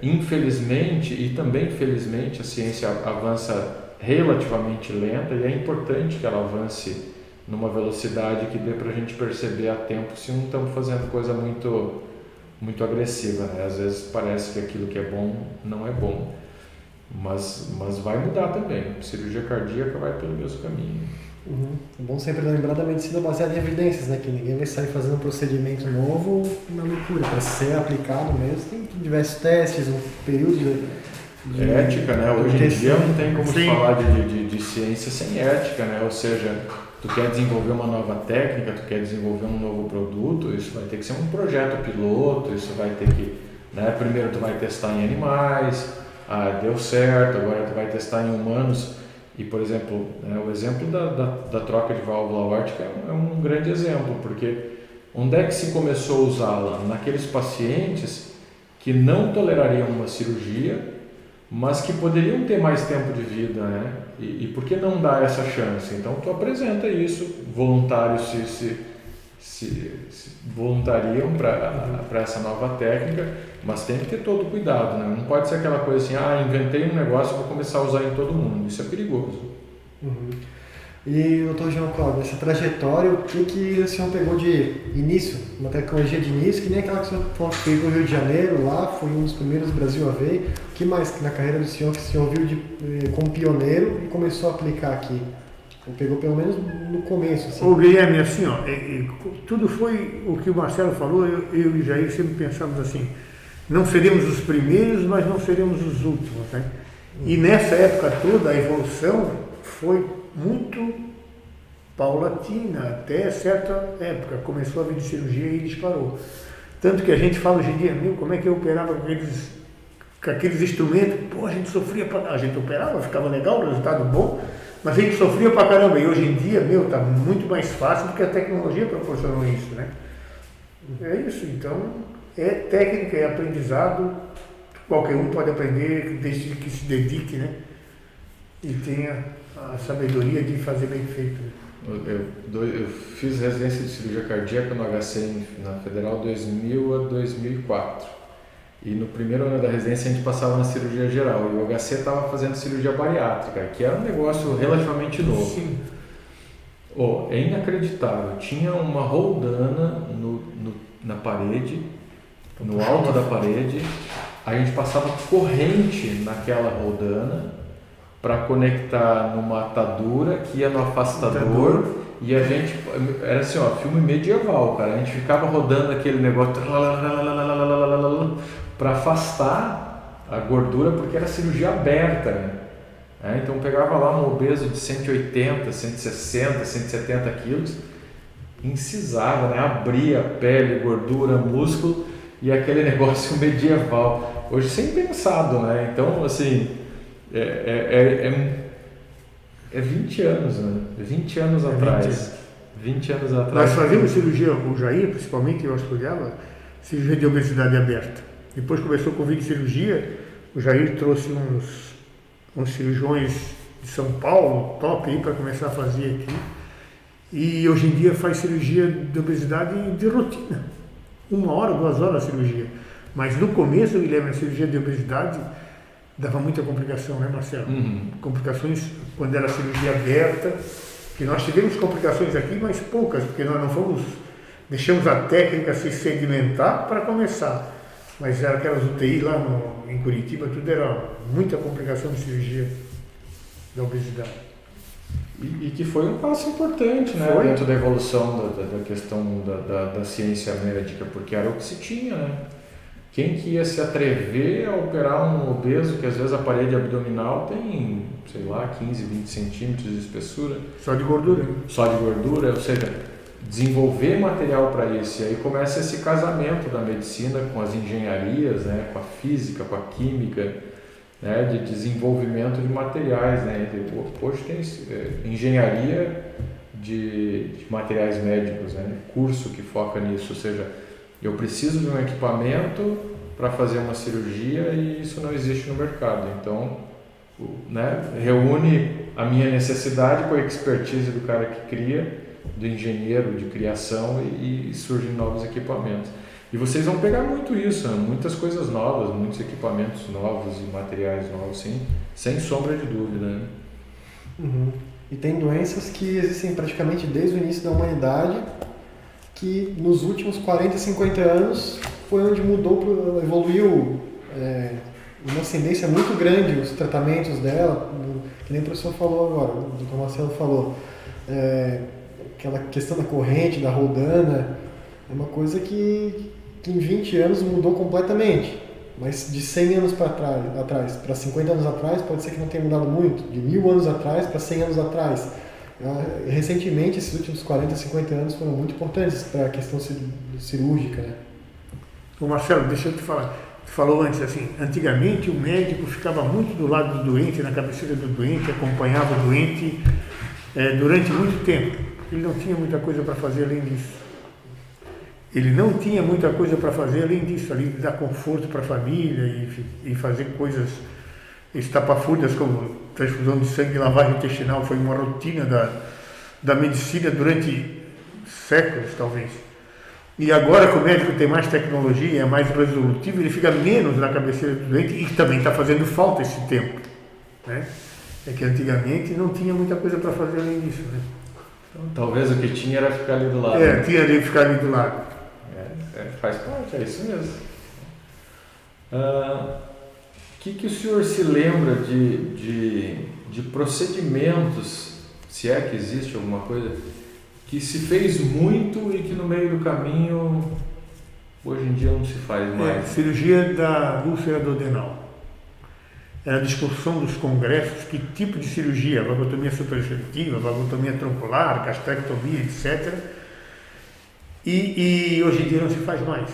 Infelizmente e também felizmente a ciência avança relativamente lenta e é importante que ela avance numa velocidade que dê para a gente perceber a tempo se não estamos fazendo coisa muito agressiva, né? Às vezes parece que aquilo que é bom não é bom, mas vai mudar também. A cirurgia cardíaca vai pelo mesmo caminho. É bom sempre lembrar da medicina baseada em evidências, né? Que ninguém vai sair fazendo um procedimento novo na loucura. Para ser aplicado mesmo, tem diversos testes, um período de ética, né? Hoje em dia não tem como se falar de ciência sem ética, né? Ou seja, tu quer desenvolver uma nova técnica, tu quer desenvolver um novo produto, isso vai ter que ser um projeto piloto, isso vai ter que, né? Primeiro tu vai testar em animais, deu certo, agora tu vai testar em humanos. E, por exemplo, o exemplo da troca de válvula aórtica é um grande exemplo, porque onde é que se começou a usá-la? Naqueles pacientes que não tolerariam uma cirurgia, mas que poderiam ter mais tempo de vida, né? E por que não dar essa chance? Então, tu apresenta isso, voluntários se voluntariam para essa nova técnica, mas tem que ter todo o cuidado, né? Não pode ser aquela coisa assim, inventei um negócio e vou começar a usar em todo mundo. Isso é perigoso. E, doutor João Cláudio, essa trajetória, o que o senhor pegou de início, uma tecnologia de início, que nem aquela que o senhor fez no Rio de Janeiro, lá foi um dos primeiros do Brasil a ver. O que mais na carreira do senhor que o senhor viu como pioneiro e começou a aplicar aqui? Ou pegou pelo menos no começo? Assim. Ô Guilherme, assim, tudo foi o que o Marcelo falou, eu e o Jair sempre pensamos assim, não seremos os primeiros, mas não seremos os últimos, né? E nessa época toda a evolução foi muito paulatina, até certa época. Começou a vir de cirurgia e disparou. Tanto que a gente fala hoje em dia, como é que eu operava com aqueles instrumentos? Pô, a gente operava, ficava legal, resultado bom, mas a gente sofria pra caramba. E hoje em dia, tá muito mais fácil porque a tecnologia proporcionou isso, né? É isso, então, é técnica, é aprendizado, qualquer um pode aprender desde que se dedique, né? E tenha a sabedoria de fazer bem feito. Eu fiz residência de cirurgia cardíaca no HC na Federal 2000 a 2004. E no primeiro ano da residência a gente passava na cirurgia geral. E o HC estava fazendo cirurgia bariátrica, que era um negócio relativamente novo. Sim. É inacreditável. Tinha uma roldana na parede, no alto da parede. A gente passava corrente naquela roldana para conectar numa atadura que ia no afastador e a gente, era assim, filme medieval, cara, a gente ficava rodando aquele negócio para afastar a gordura porque era cirurgia aberta, né? Então pegava lá um obeso de 180, 160, 170 quilos, incisava, né? Abria pele, gordura, músculo e aquele negócio medieval, hoje sem pensado, né? Então assim, é 20 anos, né? 20 anos atrás. 20 anos atrás. Nós fazíamos cirurgia, o Jair, principalmente, eu estudava cirurgia de obesidade aberta. Depois começou o Covid de cirurgia, o Jair trouxe uns cirurgiões de São Paulo, top aí, para começar a fazer aqui. E hoje em dia faz cirurgia de obesidade de rotina. 1 hora, 2 horas a cirurgia. Mas no começo, eu me lembro, a cirurgia de obesidade dava muita complicação, né, Marcelo? Complicações quando era cirurgia aberta, que nós tivemos complicações aqui, mas poucas, porque nós não deixamos a técnica se sedimentar para começar. Mas era aquelas UTI lá em Curitiba, tudo era muita complicação de cirurgia da obesidade. E que foi um passo importante, né, dentro da evolução da questão da ciência médica, porque era o que se tinha, né? Quem que ia se atrever a operar um obeso que às vezes a parede abdominal tem, sei lá, 15, 20 centímetros de espessura? Só de gordura. Só de gordura, ou seja, desenvolver material para isso. E aí começa esse casamento da medicina com as engenharias, né, com a física, com a química, né, de desenvolvimento de materiais, né? Hoje tem engenharia de materiais médicos, né? Curso que foca nisso, ou seja, eu preciso de um equipamento para fazer uma cirurgia e isso não existe no mercado. Então, né, reúne a minha necessidade com a expertise do cara que cria, do engenheiro de criação e surgem novos equipamentos. E vocês vão pegar muito isso, né? Muitas coisas novas, muitos equipamentos novos e materiais novos, sim, sem sombra de dúvida, né? E tem doenças que existem praticamente desde o início da humanidade, que nos últimos 40, 50 anos foi onde evoluiu uma ascendência muito grande os tratamentos dela, que nem o professor falou agora, o Dr. Marcelo falou, aquela questão da corrente, da rodana, é uma coisa que em 20 anos mudou completamente, mas de 100 anos atrás para 50 anos atrás pode ser que não tenha mudado muito, de 1000 anos atrás para 100 anos atrás. Recentemente, esses últimos 40, 50 anos foram muito importantes para a questão cirúrgica, né? Ô Marcelo, deixa eu te falar. Você falou antes assim, antigamente o médico ficava muito do lado do doente, na cabeceira do doente, acompanhava o doente durante muito tempo. Ele não tinha muita coisa para fazer além disso. Ali dar conforto para a família e fazer coisas estapafúrdias como transfusão de sangue e lavagem intestinal. Foi uma rotina da medicina durante séculos, talvez. E agora que o médico tem mais tecnologia, é mais resolutivo, ele fica menos na cabeceira do doente e também está fazendo falta esse tempo, né? É que antigamente não tinha muita coisa para fazer além disso, né? Então, talvez o que tinha era ficar ali do lado. Tinha de ficar ali do lado. Faz parte, é isso mesmo. Que o senhor se lembra de procedimentos, se é que existe alguma coisa, que se fez muito e que no meio do caminho hoje em dia não se faz mais? Cirurgia da úlcera duodenal. Era a discussão dos congressos, que tipo de cirurgia, valvotomia superseletiva, valvotomia troncular, gastrectomia, etc. E hoje em dia não se faz mais.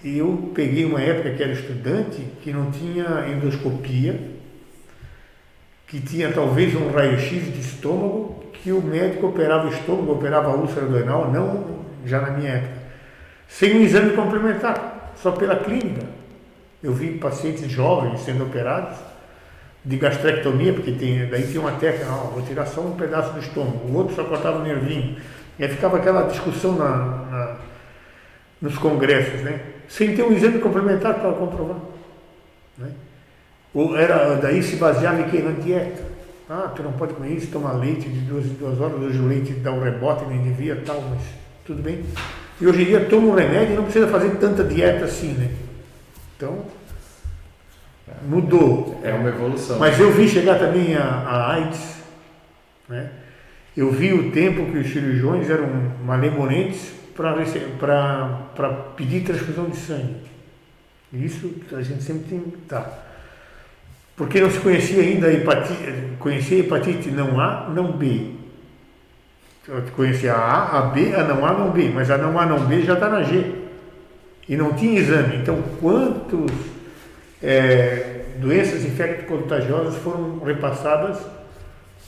E eu peguei uma época que era estudante, que não tinha endoscopia, que tinha talvez um raio-x de estômago, que o médico operava o estômago, operava a úlcera duodenal, não já na minha época, sem um exame complementar, só pela clínica. Eu vi pacientes jovens sendo operados de gastrectomia, porque daí tinha uma técnica, vou tirar só um pedaço do estômago, o outro só cortava o nervinho. E aí ficava aquela discussão nos congressos, né? Sem ter um exame complementar para comprovar, né? Daí se baseava em quê? Na dieta. Tu não pode comer isso, tomar leite de 2 em 2 horas, hoje o leite dá um rebote, nem devia, tal, mas tudo bem. E hoje em dia toma um remédio e não precisa fazer tanta dieta assim, né? Então, mudou. É uma evolução. Mas eu vi chegar também a AIDS, né? Eu vi o tempo que os cirurgiões eram malemolentes para pedir transfusão de sangue. Isso a gente sempre tem. Porque não se conhecia ainda a hepatite não A, não B. Eu conhecia a A, a B, a não A, não B, mas a não A, não B já está na G. E não tinha exame. Então, quantas doenças infecto-contagiosas foram repassadas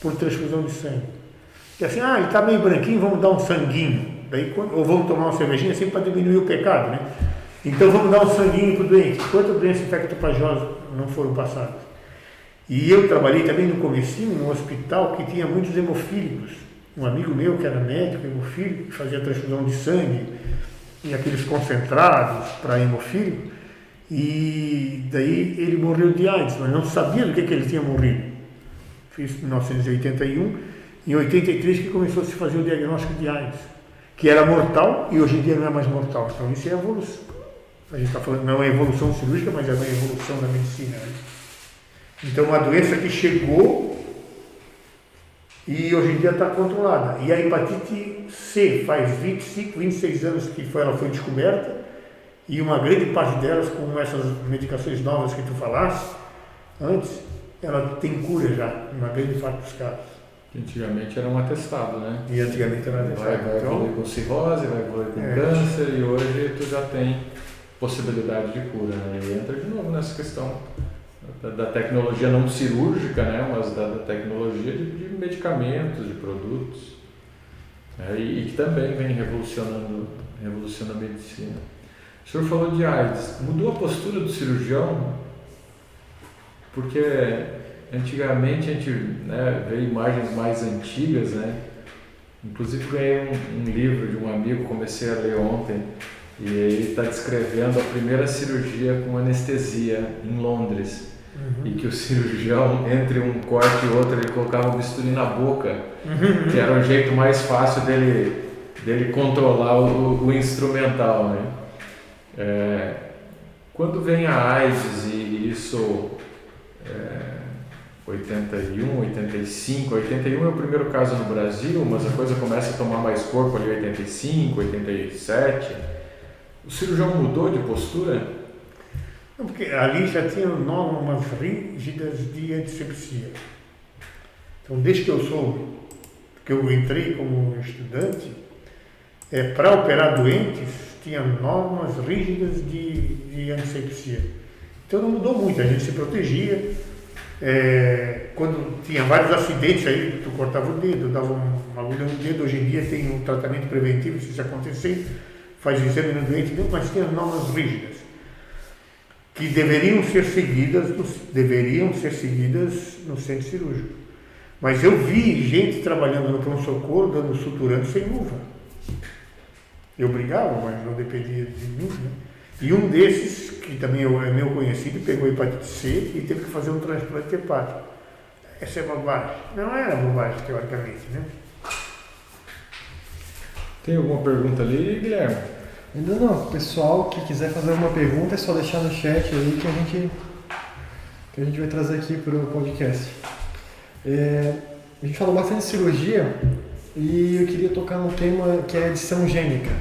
por transfusão de sangue? E assim, ele está meio branquinho, vamos dar um sanguinho. Daí, ou vamos tomar uma cervejinha assim para diminuir o pecado, né? Então vamos dar um sanguinho para o doente. Quantas doenças infectocontagiosas não foram passadas? E eu trabalhei também no comecinho, num hospital que tinha muitos hemofílicos. Um amigo meu que era médico, hemofílico, que fazia transfusão de sangue e aqueles concentrados para hemofílico. E daí ele morreu de AIDS, mas não sabia do que ele tinha morrido. Fiz em 1981, em 83 que começou a se fazer o diagnóstico de AIDS, que era mortal e hoje em dia não é mais mortal. Então isso é evolução. A gente está falando, não é evolução cirúrgica, mas é uma evolução da medicina. Né? Então uma doença que chegou e hoje em dia está controlada. E a hepatite C faz 25, 26 anos que ela foi descoberta, e uma grande parte delas, com essas medicações novas que tu falaste antes, ela tem cura já, em uma grande parte dos casos. Antigamente era um atestado, né? E antigamente era um atestado. Vai evoluir com cirrose, vai evoluir com câncer, e hoje tu já tem possibilidade de cura, né? E entra de novo nessa questão da tecnologia não cirúrgica, né? Mas da tecnologia de medicamentos, de produtos, né? E que também vem revolucionando a medicina. O senhor falou de AIDS, mudou a postura do cirurgião? Porque antigamente a gente, né, vê imagens mais antigas, né? Inclusive ganhei um livro de um amigo, comecei a ler ontem, e ele está descrevendo a primeira cirurgia com anestesia em Londres. E que o cirurgião, entre um corte e outro, ele colocava o bisturi na boca, que era o jeito mais fácil dele controlar o instrumental, né? Quando vem a AIDS, e isso 81, 85, 81 é o primeiro caso no Brasil, mas a coisa começa a tomar mais corpo ali em 85, 87, o cirurgião mudou de postura? Não, porque ali já tinham normas rígidas de antisepsia. Então, desde que eu soube, que eu entrei como estudante, para operar doentes, tinha normas rígidas de antisepsia. Então não mudou muito, a gente se protegia. Quando tinha vários acidentes aí, tu cortava o dedo, dava uma agulha no dedo. Hoje em dia tem um tratamento preventivo, se isso acontecer, faz o exame no doente, mas tinha normas rígidas que deveriam ser seguidas no centro cirúrgico. Mas eu vi gente trabalhando no pronto-socorro, dando suturando sem luva. Eu brigava, mas não dependia de mim, né? E um desses, que também é meu conhecido, pegou hepatite C e teve que fazer um transplante hepático. Essa é bobagem. Não era bobagem, teoricamente, né? Tem alguma pergunta ali, Guilherme? Ainda não. Pessoal que quiser fazer alguma pergunta é só deixar no chat aí que a gente vai trazer aqui para o podcast. A gente falou bastante de cirurgia e eu queria tocar num tema que é a edição gênica.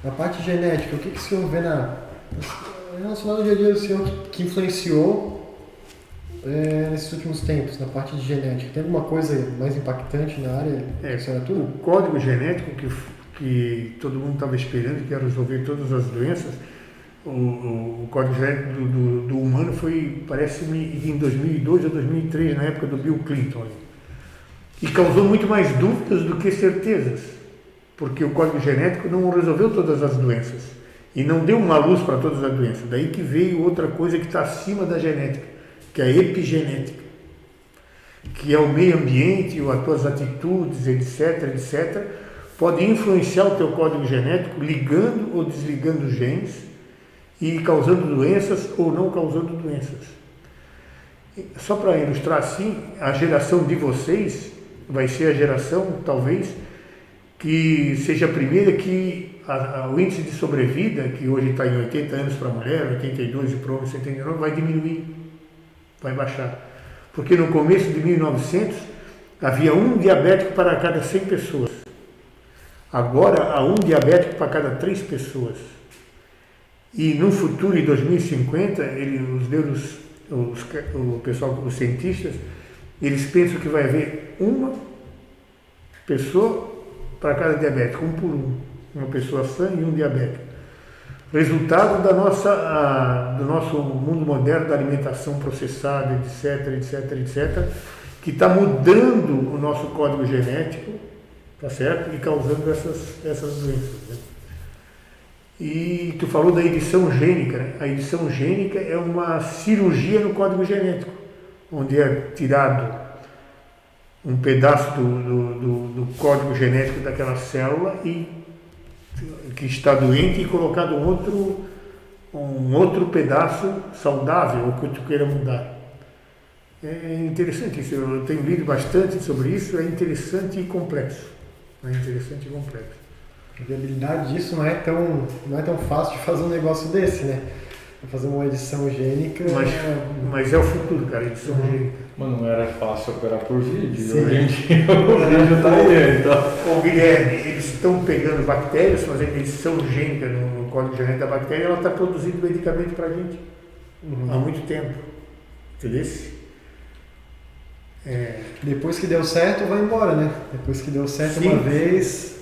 Na parte genética, o que o senhor vê relacionado ao dia a dia do senhor que influenciou nesses últimos tempos, na parte de genética? Tem alguma coisa mais impactante na área da senhora tudo? O código genético que todo mundo estava esperando, que ia resolver todas as doenças, o código genético do humano foi, parece-me, em 2002 ou 2003, na época do Bill Clinton. E causou muito mais dúvidas do que certezas, porque o código genético não resolveu todas as doenças e não deu uma luz para todas as doenças. Daí que veio outra coisa que está acima da genética, que é a epigenética, que é o meio ambiente, as tuas atitudes, etc., podem influenciar o teu código genético, ligando ou desligando genes e causando doenças ou não causando doenças. Só para ilustrar assim, a geração de vocês vai ser a geração, talvez, que seja a primeira que o índice de sobrevida, que hoje está em 80 anos para a mulher, 82 e para o homem 79, vai diminuir, vai baixar. Porque no começo de 1900 havia um diabético para cada 100 pessoas. Agora há um diabético para cada 3 pessoas. E no futuro, em 2050, o pessoal, os cientistas, eles pensam que vai haver uma pessoa para cada diabético, um por um. Uma pessoa sã e um diabético. Resultado do nosso mundo moderno, da alimentação processada, etc., que está mudando o nosso código genético, tá certo? E causando essas doenças, né? E tu falou da edição gênica, né? A edição gênica é uma cirurgia no código genético, onde é tirado um pedaço do código genético daquela célula que está doente e colocado um outro pedaço saudável, ou que tu queira mudar. É interessante isso, eu tenho lido bastante sobre isso, é interessante e complexo. É interessante e complexo. A viabilidade disso não é tão fácil de fazer um negócio desse, né? Fazer uma edição gênica. Mas é o futuro, cara, edição gênica. Mas não era fácil operar por vídeo. Sim. Hoje em dia o vídeo está aí, então. Ô Guilherme, eles estão pegando bactérias, fazendo edição gênica no código genético da bactéria, e ela está produzindo medicamento para a gente há muito tempo. Entendeu? Depois que deu certo, vai embora, né? Depois que deu certo Sim. uma vez.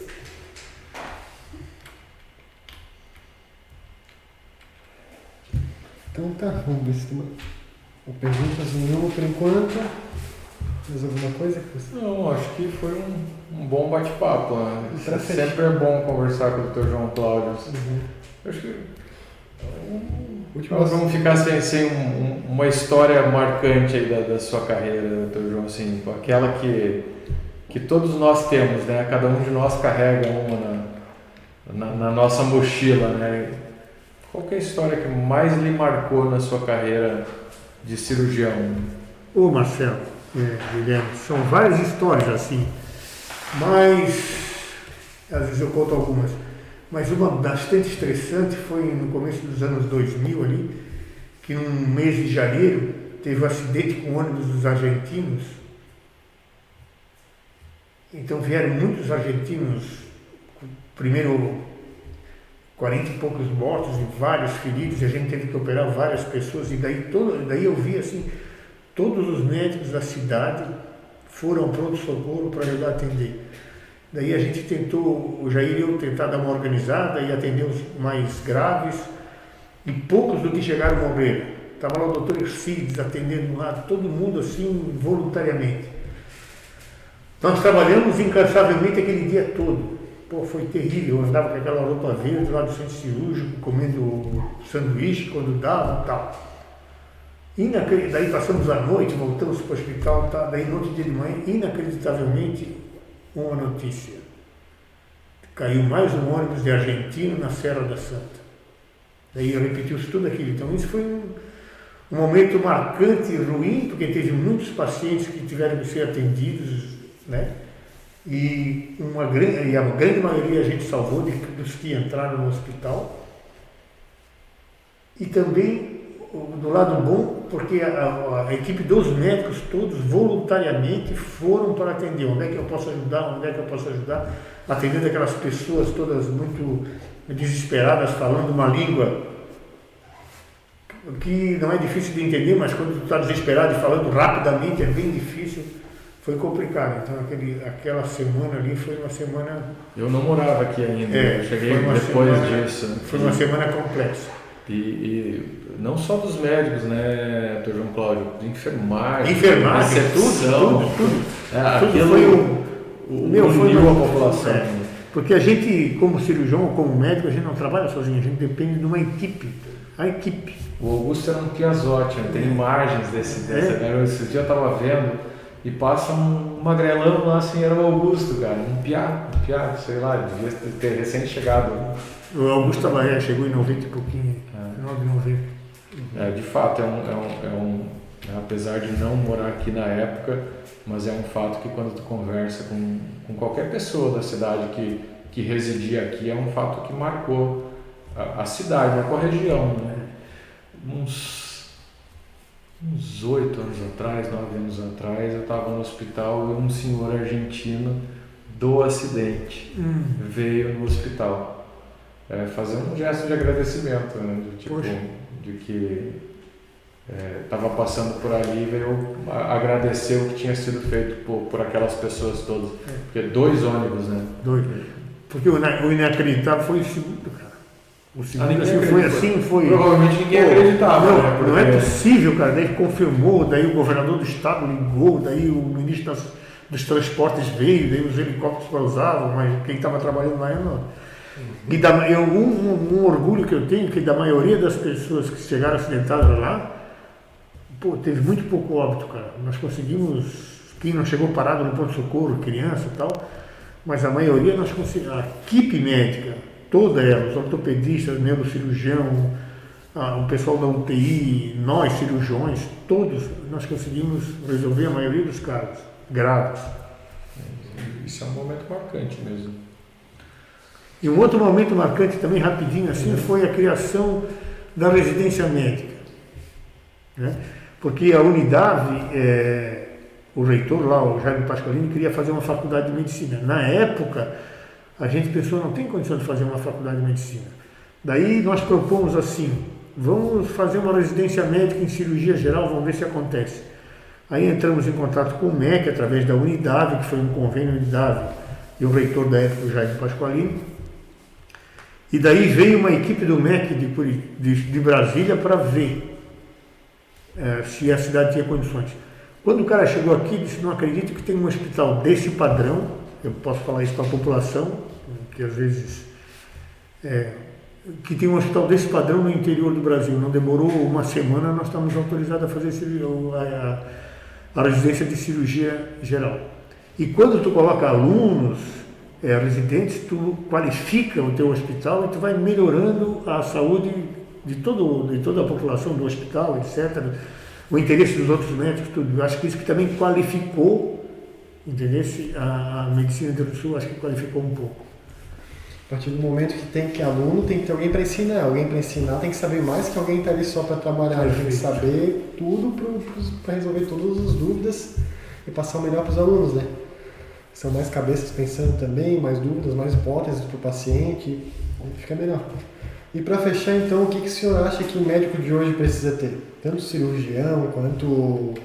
Então tá, vamos ver se tem perguntas nenhuma por enquanto. Mais alguma coisa? Não, acho que foi um bom bate-papo. Né? Pra Sempre é bom conversar com o Dr. João Cláudio. Acho que nós vamos ficar sem uma história marcante aí da sua carreira, Dr. João, assim, aquela que todos nós temos, né? Cada um de nós carrega uma na nossa mochila, né? Qual que é a história que mais lhe marcou na sua carreira de cirurgião? Ô Marcelo, Guilherme, são várias histórias assim, mas às vezes eu conto algumas. Mas uma bastante estressante foi no começo dos anos 2000 ali, que num mês de janeiro teve um acidente com o ônibus dos argentinos. Então vieram muitos argentinos, primeiro 40 e poucos mortos e vários feridos, e a gente teve que operar várias pessoas, e daí eu vi assim, todos os médicos da cidade foram ao pronto-socorro para ajudar a atender. Daí a gente tentou, o Jair e eu tentar dar uma organizada e atender os mais graves, e poucos do que chegaram a morrer. Estava lá o doutor Ercides atendendo lá, todo mundo assim, voluntariamente. Nós trabalhamos incansavelmente aquele dia todo. Pô, foi terrível, eu andava com aquela roupa verde lá do centro cirúrgico, comendo sanduíche quando dava e tal. Daí passamos a noite, voltamos para o hospital, tá? Daí no outro dia de manhã, inacreditavelmente, uma notícia. Caiu mais um ônibus de argentino na Serra da Santa. Daí repetiu-se tudo aquilo. Então isso foi um momento marcante e ruim, porque teve muitos pacientes que tiveram que ser atendidos, né? E a grande maioria a gente salvou dos que entraram no hospital. E também, do lado bom, porque a equipe dos médicos todos voluntariamente foram para atender. Onde é que eu posso ajudar? Atendendo aquelas pessoas todas muito desesperadas, falando uma língua que não é difícil de entender, mas quando tu está desesperado e falando rapidamente é bem difícil. Foi complicado. Então aquela semana ali foi uma semana... Eu não morava aqui ainda, eu cheguei depois disso. Foi uma semana complexa. E não só dos médicos, né, Dr. João Cláudio, de enfermagem, tudo. Aquilo foi uniu a população. Porque a gente, como cirurgião, como médico, a gente não trabalha sozinho, a gente depende de uma equipe. A equipe. O Augusto era um piazote, né? Tem imagens desse garoto. Esse dia eu estava vendo e passa um magrelão lá, assim, era o Augusto, cara, um piá, sei lá, devia ter recém-chegado. O Augusto chegou em 90 e pouquinho, 9,90. De fato, apesar de não morar aqui na época, mas é um fato que quando tu conversa com qualquer pessoa da cidade que residia aqui, é um fato que marcou a cidade, marcou a região, né? Uns 8 anos atrás, 9 anos atrás, eu estava no hospital e um senhor argentino do acidente veio no hospital fazer um gesto de agradecimento, né? De que estava passando por ali e veio agradecer o que tinha sido feito por aquelas pessoas todas. Porque 2 ônibus, né? 2. Porque o inacreditável foi o segundo, cara. O segundo foi. Provavelmente ninguém acreditava. Não é possível, cara. Daí confirmou, daí o governador do estado ligou, daí o ministro dos transportes veio, daí os helicópteros pousavam, mas quem estava trabalhando lá não. E um orgulho que eu tenho, que da maioria das pessoas que chegaram acidentadas lá, pô, teve muito pouco óbito, cara. Nós conseguimos, quem não chegou parado no pronto-socorro, criança e tal, mas a maioria nós conseguimos, a equipe médica, toda ela, os ortopedistas, neurocirurgião, o pessoal da UTI, nós cirurgiões, todos nós conseguimos resolver a maioria dos casos graves. Isso é um momento marcante mesmo. E um outro momento marcante também, rapidinho assim, foi a criação da residência médica. Né? Porque a Unidade, o reitor lá, o Jaime Pasqualini, queria fazer uma faculdade de medicina. Na época, a gente pensou, não tem condição de fazer uma faculdade de medicina. Daí nós propomos assim, vamos fazer uma residência médica em cirurgia geral, vamos ver se acontece. Aí entramos em contato com o MEC, através da Unidade, que foi um convênio Unidade, e o reitor da época, o Jaime Pasqualini. E daí veio uma equipe do MEC de Brasília para ver se a cidade tinha condições. Quando o cara chegou aqui, disse, não acredito que tem um hospital desse padrão, eu posso falar isso para a população, que às vezes, que tem um hospital desse padrão no interior do Brasil. Não demorou uma semana, nós estamos autorizados a fazer a residência de cirurgia geral. E quando tu coloca alunos, residentes, tu qualifica o teu hospital e tu vai melhorando a saúde de toda a população do hospital, etc. O interesse dos outros médicos, tudo. Eu acho que isso que também qualificou, entendeu? A medicina do Sul, acho que qualificou um pouco. A partir do momento que tem que aluno, tem que ter alguém para ensinar. Alguém para ensinar tem que saber mais que alguém está ali só para trabalhar. Tem que saber tudo para resolver todas as dúvidas e passar o melhor para os alunos, né? São mais cabeças pensando também, mais dúvidas, mais hipóteses para o paciente, fica melhor. E para fechar então, o que o senhor acha que o médico de hoje precisa ter? Tanto o cirurgião quanto o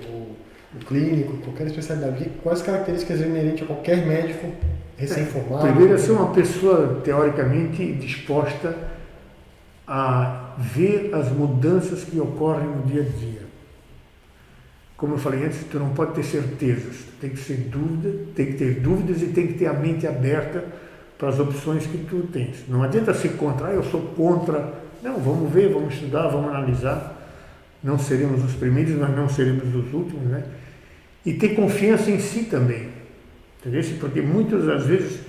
clínico, qualquer especialidade. Quais características inerentes a qualquer médico recém-formado? Primeiro é ser uma pessoa teoricamente disposta a ver as mudanças que ocorrem no dia a dia. Como eu falei antes, tu não pode ter certezas, tem que ter dúvidas e tem que ter a mente aberta para as opções que tu tens. Não adianta ser contra, eu sou contra. Não, vamos ver, vamos estudar, vamos analisar. Não seremos os primeiros, mas não seremos os últimos, né? E ter confiança em si também, entendeu? Porque muitas das vezes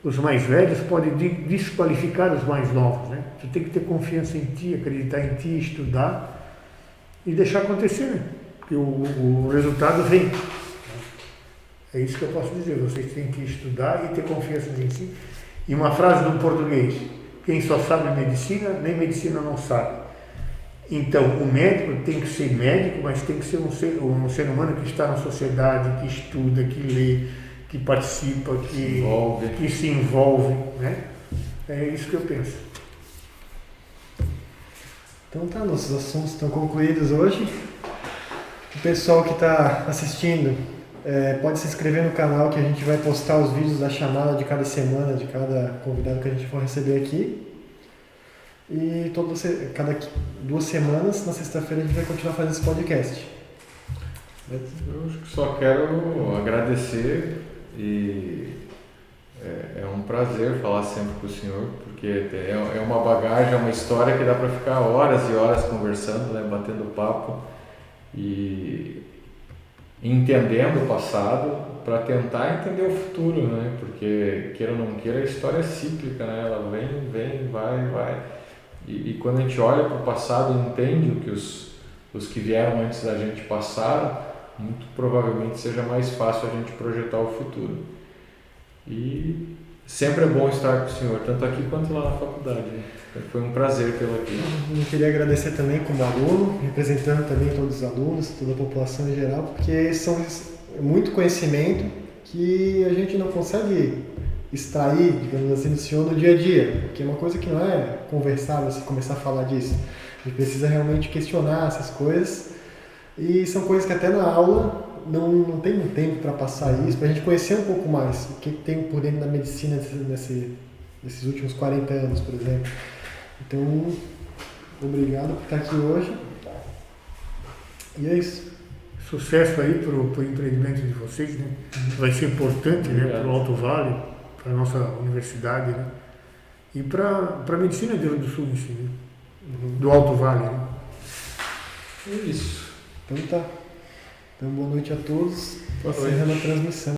os mais velhos podem desqualificar os mais novos, né? Tu tem que ter confiança em ti, acreditar em ti, estudar e deixar acontecer, né? Porque o resultado vem. É isso que eu posso dizer, vocês têm que estudar e ter confiança em si. E uma frase do português, quem só sabe medicina, nem medicina não sabe. Então, o médico tem que ser médico, mas tem que ser um ser humano que está na sociedade, que estuda, que lê, que participa, que se envolve, né? É isso que eu penso. Então tá, nossos assuntos estão concluídos hoje. O pessoal que está assistindo pode se inscrever no canal, que a gente vai postar os vídeos da chamada de cada semana, de cada convidado que a gente for receber aqui. E cada 2 semanas, na sexta-feira, a gente vai continuar fazendo esse podcast. Eu só quero agradecer e é um prazer falar sempre com o senhor, porque é uma bagagem, é uma história que dá para ficar horas e horas conversando, né, batendo papo e entendendo o passado para tentar entender o futuro, né? Porque queira ou não queira, a história é cíclica, né? Ela vem, vai. E quando a gente olha para o passado e entende o que os que vieram antes da gente passaram, muito provavelmente seja mais fácil a gente projetar o futuro. E sempre é bom estar com o senhor, tanto aqui quanto lá na faculdade. Foi um prazer tê-lo aqui. Eu queria agradecer também como aluno, representando também todos os alunos, toda a população em geral, porque são muito conhecimento que a gente não consegue extrair, digamos assim, do senhor no dia a dia, porque é uma coisa que não é conversável se começar a falar disso. A gente precisa realmente questionar essas coisas, e são coisas que até na aula não tem um tempo para passar isso, para a gente conhecer um pouco mais o que tem por dentro da medicina nesses últimos 40 anos, por exemplo. Então, obrigado por estar aqui hoje. E é isso. Sucesso aí para o empreendimento de vocês, né? Vai ser importante, né, para o Alto Vale, para a nossa universidade, né? e para a medicina de Rio Grande do Sul em si, né? Do Alto Vale. Né? É isso. Então tá. Então boa noite a todos. Boa Encerrando a noite. transmissão.